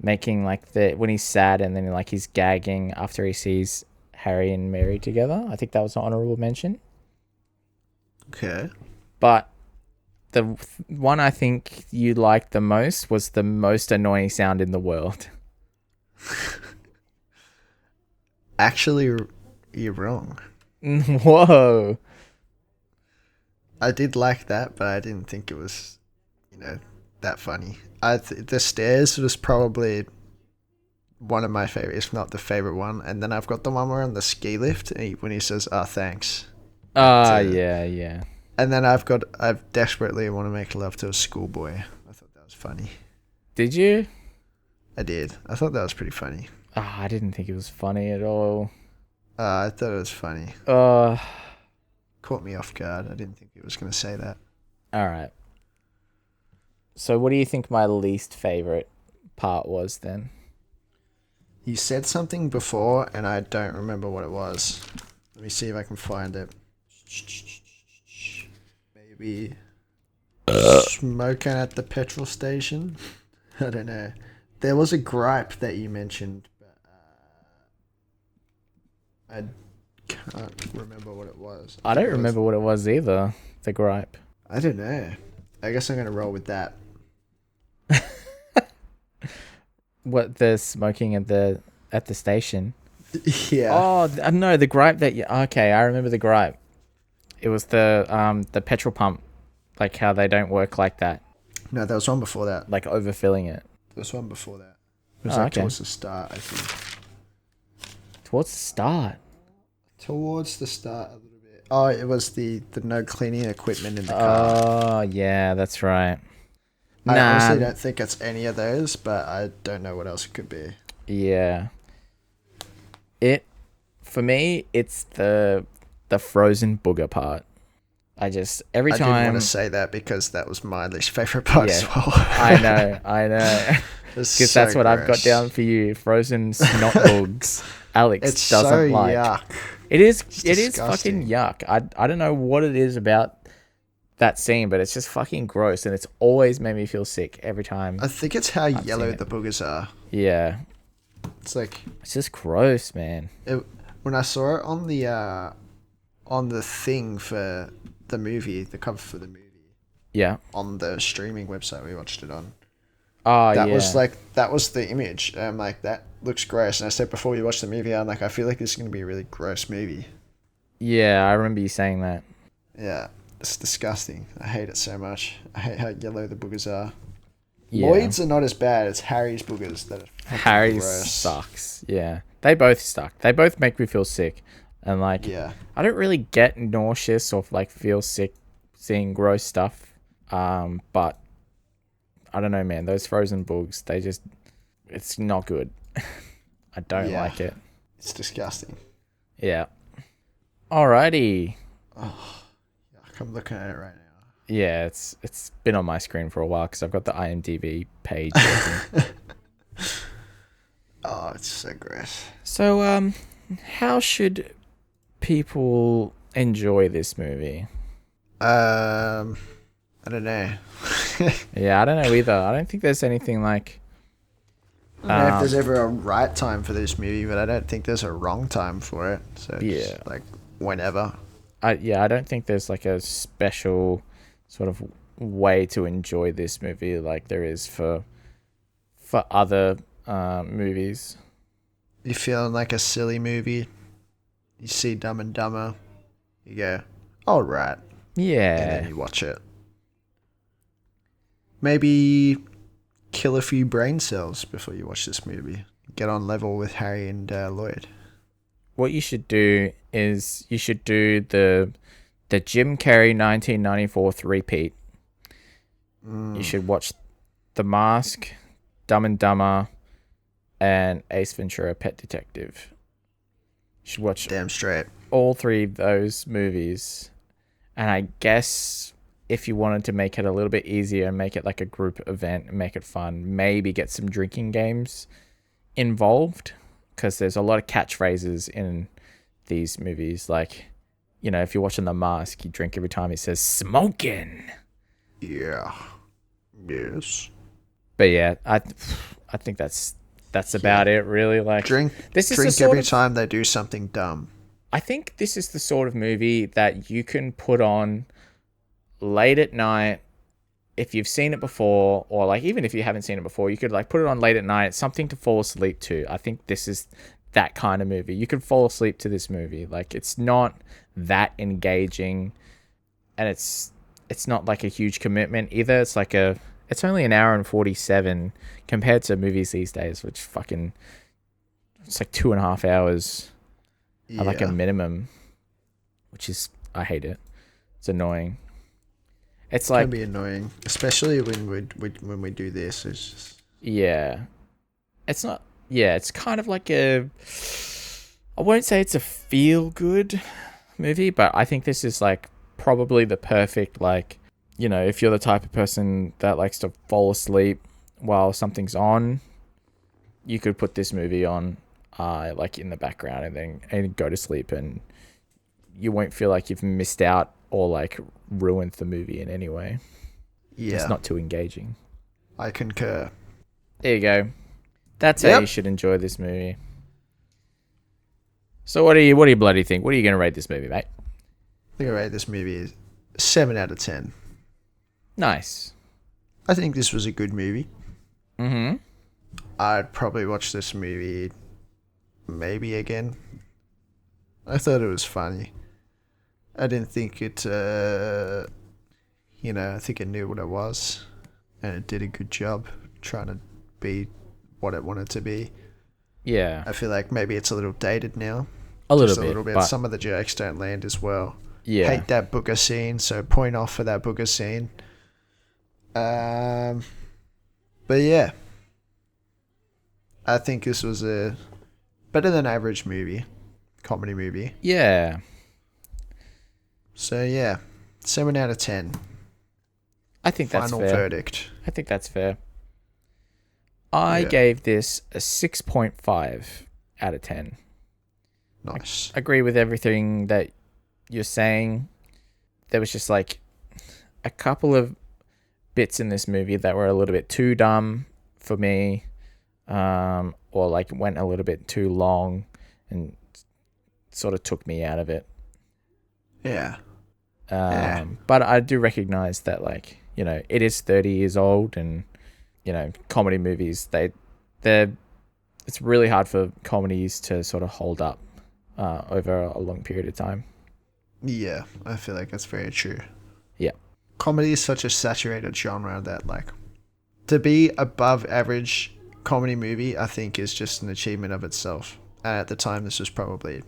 making like when he's sad and then like he's gagging after he sees Harry and Mary together. I think that was an honorable mention. Okay. But the one I think you liked the most was the most annoying sound in the world. Actually, you're wrong. Whoa. I did like that, but I didn't think it was, that funny. The stairs was probably one of my favorites, if not the favorite one. And then I've got the one where on the ski lift when he says, "Oh, thanks." Yeah. And then I desperately want to make love to a schoolboy. I thought that was funny. Did you? I did. I thought that was pretty funny. I didn't think it was funny at all. I thought it was funny. Uh, Caught me off guard. I didn't think he was going to say that. all right. So what do you think my least favorite part was then? You said something before, and I don't remember what it was. Let me see if I can find it. Maybe smoking at the petrol station? I don't know. There was a gripe that you mentioned, but I can't remember what it was. I don't remember what it was either. The gripe. I don't know. I guess I'm going to roll with that. What, the smoking at the station? Yeah. Oh no, the gripe that okay, I remember the gripe. It was the petrol pump, like how they don't work like that, No, there was one before that. like overfilling it. There was one before that. It was Oh, like okay. towards the start, I think. Towards the start. Towards the start a little bit. Oh, it was the no cleaning equipment in the car. Oh yeah, that's right. I Nah. honestly don't think it's any of those, but I don't know what else it could be. Yeah. For me, it's the frozen booger part. I just every I time didn't want to say that because that was my least favorite part as well. I know. Because that's what I've got down for you. Frozen snot bugs. Alex It's doesn't so like. yuck. It is Disgusting. fucking yuck. I don't know what it is about that scene, but it's just fucking gross, and it's always made me feel sick every time. I think it's how I've yellow seen it. the boogers are. Yeah. It's like It's just gross, man. when I saw it on the thing for the movie, the cover for the movie, Yeah. on the streaming website we watched it on. Oh, That yeah. that was the image. And I'm like, that looks gross. And I said before we watched the movie, I'm like, I feel like this is going to be a really gross movie. Yeah, I remember you saying that. Yeah, it's disgusting. I hate it so much. I hate how yellow the boogers are. Yeah. Lloyd's are not as bad. It's Harry's boogers that are fucking Harry's gross. sucks. Yeah. They both suck. They both make me feel sick. And like, Yeah. I don't really get nauseous or like feel sick seeing gross stuff. But I don't know, man. Those frozen bugs, it's not good. I don't Yeah. like it. It's disgusting. Yeah. Alrighty. Oh, yuck, I'm looking at it right now. Yeah, it's been on my screen for a while because I've got the IMDb page open. Oh, it's so gross. So, how should people enjoy this movie? I don't know. Yeah, I don't know either. I don't think there's anything like. I don't know if there's ever a right time for this movie, but I don't think there's a wrong time for it. So it's Yeah. like whenever. I don't think there's like a special sort of way to enjoy this movie like there is for other movies. You feeling like a silly movie? You see Dumb and Dumber, you go, all right, and then Yeah. you watch it. Maybe kill a few brain cells before you watch this movie. Get on level with Harry and Lloyd. What you should do is you should do the Jim Carrey 1994 repeat. You should watch The Mask, Dumb and Dumber, and Ace Ventura: Pet Detective. You should watch Damn straight. all three of those movies. And I guess if you wanted to make it a little bit easier and make it like a group event and make it fun, maybe get some drinking games involved, because there's a lot of catchphrases in these movies. Like, you know, if you're watching The Mask, you drink every time he says smoking. Yeah. Yes. But yeah, I think that's about it, really. Like, Drink this is the drink sort every of, time they do something dumb. I think this is the sort of movie that you can put on late at night if you've seen it before, or like even if you haven't seen it before, you could like put it on late at night, something to fall asleep to. I think this is that kind of movie. You could fall asleep to this movie. Like, it's not that engaging, and it's not like a huge commitment either. It's only an hour and 47 compared to movies these days, which fucking, it's like 2.5 hours at like a minimum, which is, I hate it. It's annoying. It's like, can be annoying, especially when we do this. It's just... yeah, it's not. Yeah, it's kind of like I won't say it's a feel good movie, but I think this is like probably the perfect, like, you know, if you're the type of person that likes to fall asleep while something's on, you could put this movie on, like in the background and go to sleep, and you won't feel like you've missed out or like ruined the movie in any way. Yeah. It's not too engaging. I concur. There you go. That's how you should enjoy this movie. So what do you bloody think? What are you going to rate this movie, mate? I think I rate this movie 7 out of 10. Nice. I think this was a good movie. Mm-hmm. I'd probably watch this movie maybe again. I thought it was funny. I didn't think it, I think it knew what it was, and it did a good job trying to be what it wanted to be. Yeah. I feel like maybe it's a little dated now. A little bit. But some of the jokes don't land as well. Yeah. Hate that booger scene, so point off for that booger scene. But yeah. I think this was a better than average comedy movie. Yeah. So yeah, 7 out of 10. I think that's fair. Final verdict. I think that's fair. I gave this a 6.5 out of 10. Nice. I agree with everything that you're saying. There was just like a couple of bits in this movie that were a little bit too dumb for me, or like went a little bit too long and sort of took me out of it. Yeah. But I do recognize that, like, you know, it is 30 years old, and, you know, comedy movies, it's really hard for comedies to sort of hold up over a long period of time. Yeah, I feel like that's very true. Yeah. Comedy is such a saturated genre that, like, to be above average comedy movie, I think is just an achievement of itself. And at the time, this was probably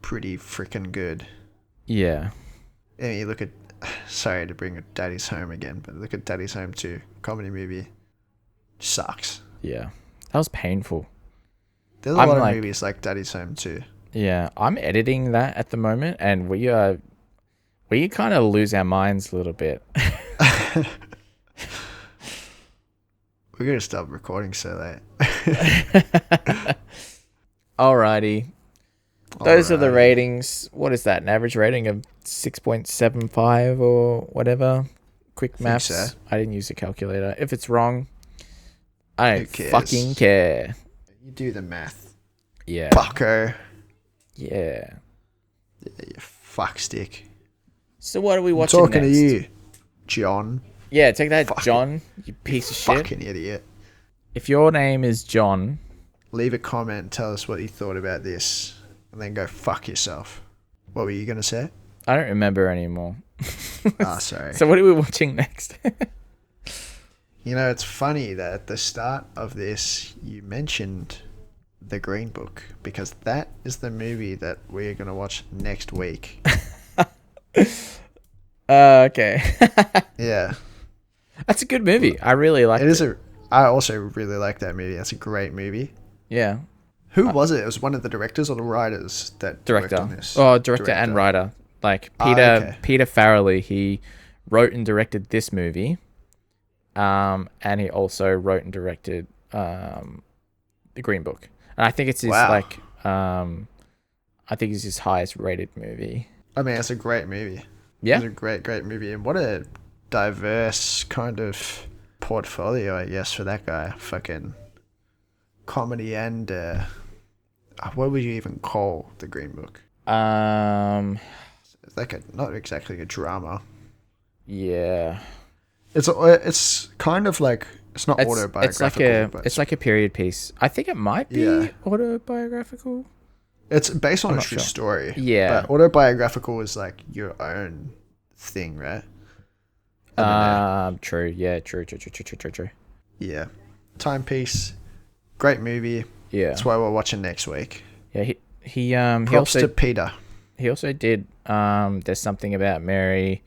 pretty freaking good. Yeah. I mean, you look at, sorry to bring Daddy's Home again, but look at Daddy's Home 2, comedy movie. Sucks. Yeah. That was painful. There's a lot of movies like Daddy's Home 2. Yeah, I'm editing that at the moment, and we kind of lose our minds a little bit. We're going to stop recording so late. Alrighty. Those are the ratings. What is that? An average rating of 6.75 or whatever? Quick maths. So. I didn't use a calculator. If it's wrong, I don't fucking care. You do the math. Yeah. Fucker. Yeah. Yeah, you fuckstick. So what are we watching I'm talking next? to you, John. Yeah, take that, John, you piece of shit. Fucking idiot. If your name is John, leave a comment and tell us what you thought about this, and then go fuck yourself. What were you going to say? I don't remember anymore. Sorry. So what are we watching next? You know, it's funny that at the start of this, you mentioned The Green Book, because that is the movie that we're going to watch next week. Okay. Yeah. That's a good movie. I really like it. I also really like that movie. That's a great movie. Yeah. Who was it? It was one of the directors or the writers that worked on this? Oh, director and writer. Like Peter Farrelly, he wrote and directed this movie. And he also wrote and directed The Green Book. And I think it's his I think it's his highest rated movie. I mean, it's a great movie. Yeah. It's a great, great movie. And what a diverse kind of portfolio, I guess, for that guy. Fucking comedy and what would you even call The Green Book? It's like not exactly a drama. Yeah. It's kind of like It's not autobiographical. It's like a period piece. I think it might be autobiographical. It's based on I'm a not true sure. story. Yeah. But autobiographical is like your own thing, right? True. Yeah. True. Yeah. Timepiece. Great movie. Yeah. That's why we're watching next week. Yeah. He Props to Peter. He also did There's Something About Mary,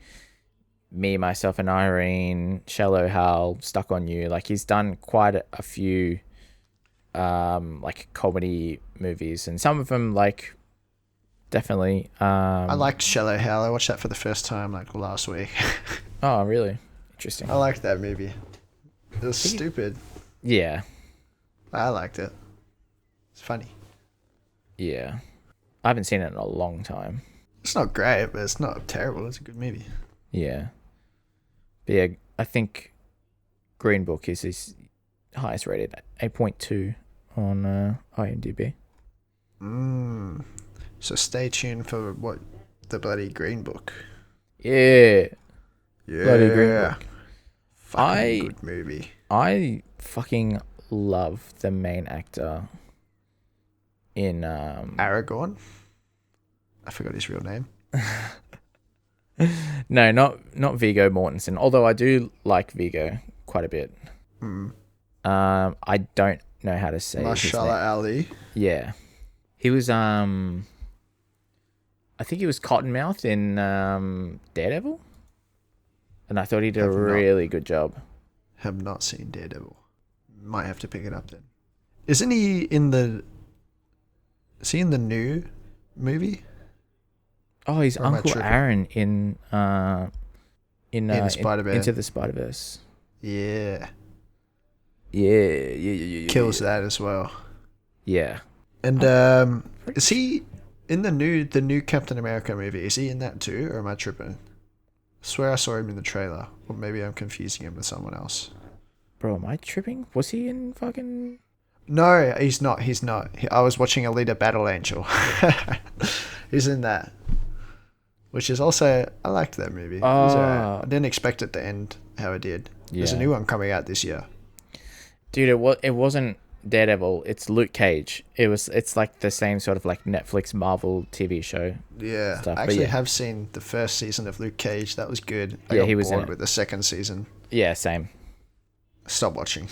Me, Myself and Irene, Shallow Hal, Stuck on You. Like, he's done quite a few like comedy movies, and some of them like definitely I liked Shallow Hal. I watched that for the first time like last week. Oh, really? Interesting. I liked that movie. It was stupid. Yeah. I liked it. It's funny. Yeah. I haven't seen it in a long time. It's not great, but it's not terrible. It's a good movie. Yeah. But yeah, I think Green Book is his highest rated, 8.2 on IMDb. So stay tuned for what the bloody Green Book. Yeah. Yeah. Bloody Green Book. Fucking good movie. I fucking love the main actor in Aragorn. I forgot his real name. No, not Viggo Mortensen. Although I do like Viggo quite a bit. I don't know how to say his name. Mahershala Ali. Yeah, he was I think he was Cottonmouth in Daredevil, and I thought he did a really good job. Have not seen Daredevil. Might have to pick it up then. Isn't he in the? Is he in the new movie? Oh, he's Uncle Aaron in Spider-Man. Into the Spider-Verse. Yeah. Yeah. Kills that as well. Yeah. And is he in the new Captain America movie? Is he in that too, or am I tripping? I swear I saw him in the trailer, or maybe I'm confusing him with someone else. Bro, am I tripping? Was he in fucking? No, he's not. I was watching Alita Battle Angel. He's in that. Which is also, I liked that movie. I didn't expect it to end how it did. Yeah. There's a new one coming out this year. Dude, it wasn't Daredevil. It's Luke Cage. It's like the same sort of like Netflix Marvel TV show. Yeah, stuff. I actually have seen the first season of Luke Cage. That was good. He was bored with the second season. Yeah, same. Stop watching.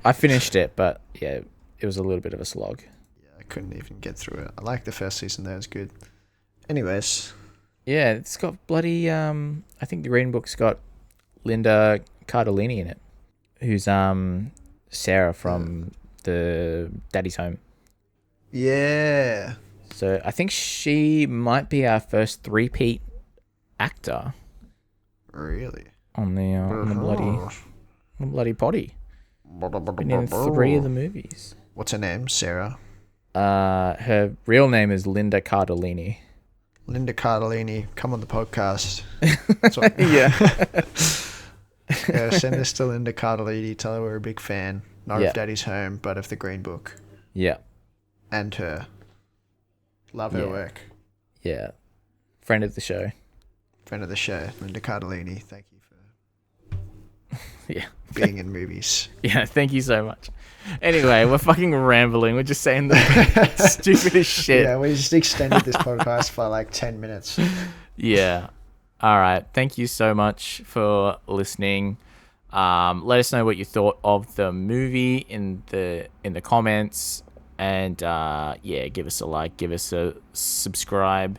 I finished it, but yeah, it was a little bit of a slog. Yeah, I couldn't even get through it. I liked the first season though. It was good. Anyways. Yeah, it's got bloody I think the Green Book's got Linda Cardellini in it, who's Sarah from the Daddy's Home. Yeah. So I think she might be our first three-peat actor. Really? On the bloody potty. Been in 3 of the movies. What's her name? Sarah. Her real name is Linda Cardellini. Linda Cardellini, come on the podcast. Yeah, send this to Linda Cardellini. Tell her we're a big fan. Not of Daddy's Home, but of the Green Book. Yeah. And her. Love her work. Yeah. Friend of the show. Linda Cardellini. Thank you for being in movies. Yeah, thank you so much. Anyway, we're fucking rambling. We're just saying the stupidest shit. Yeah, we just extended this podcast for like 10 minutes. Yeah. All right. Thank you so much for listening. Let us know what you thought of the movie in the comments, and give us a like, give us a subscribe,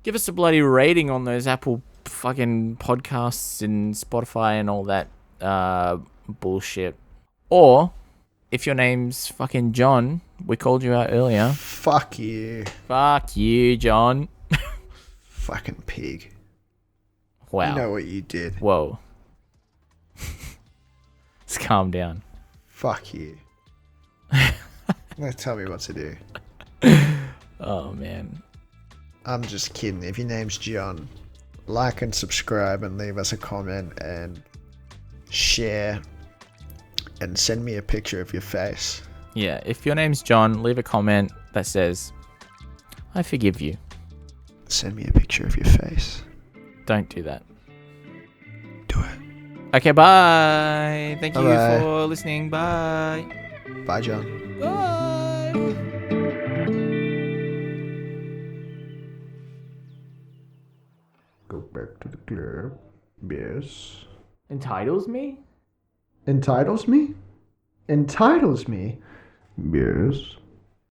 give us a bloody rating on those Apple fucking podcasts and Spotify and all that bullshit. Or if your name's fucking John, we called you out earlier. Fuck you. Fuck you, John. Fucking pig. Wow. You know what you did. Whoa. Let's calm down. Fuck you. Don't tell me what to do. Oh, man. I'm just kidding. If your name's John, like and subscribe and leave us a comment and share and send me a picture of your face. Yeah, if your name's John, leave a comment that says, I forgive you. Send me a picture of your face. Don't do that. Do it. Okay, bye. Thank you Bye-bye. for listening. Bye. Bye, John. Bye. Go back to the club. Yes. Entitles me? Entitles me? Entitles me? Yes.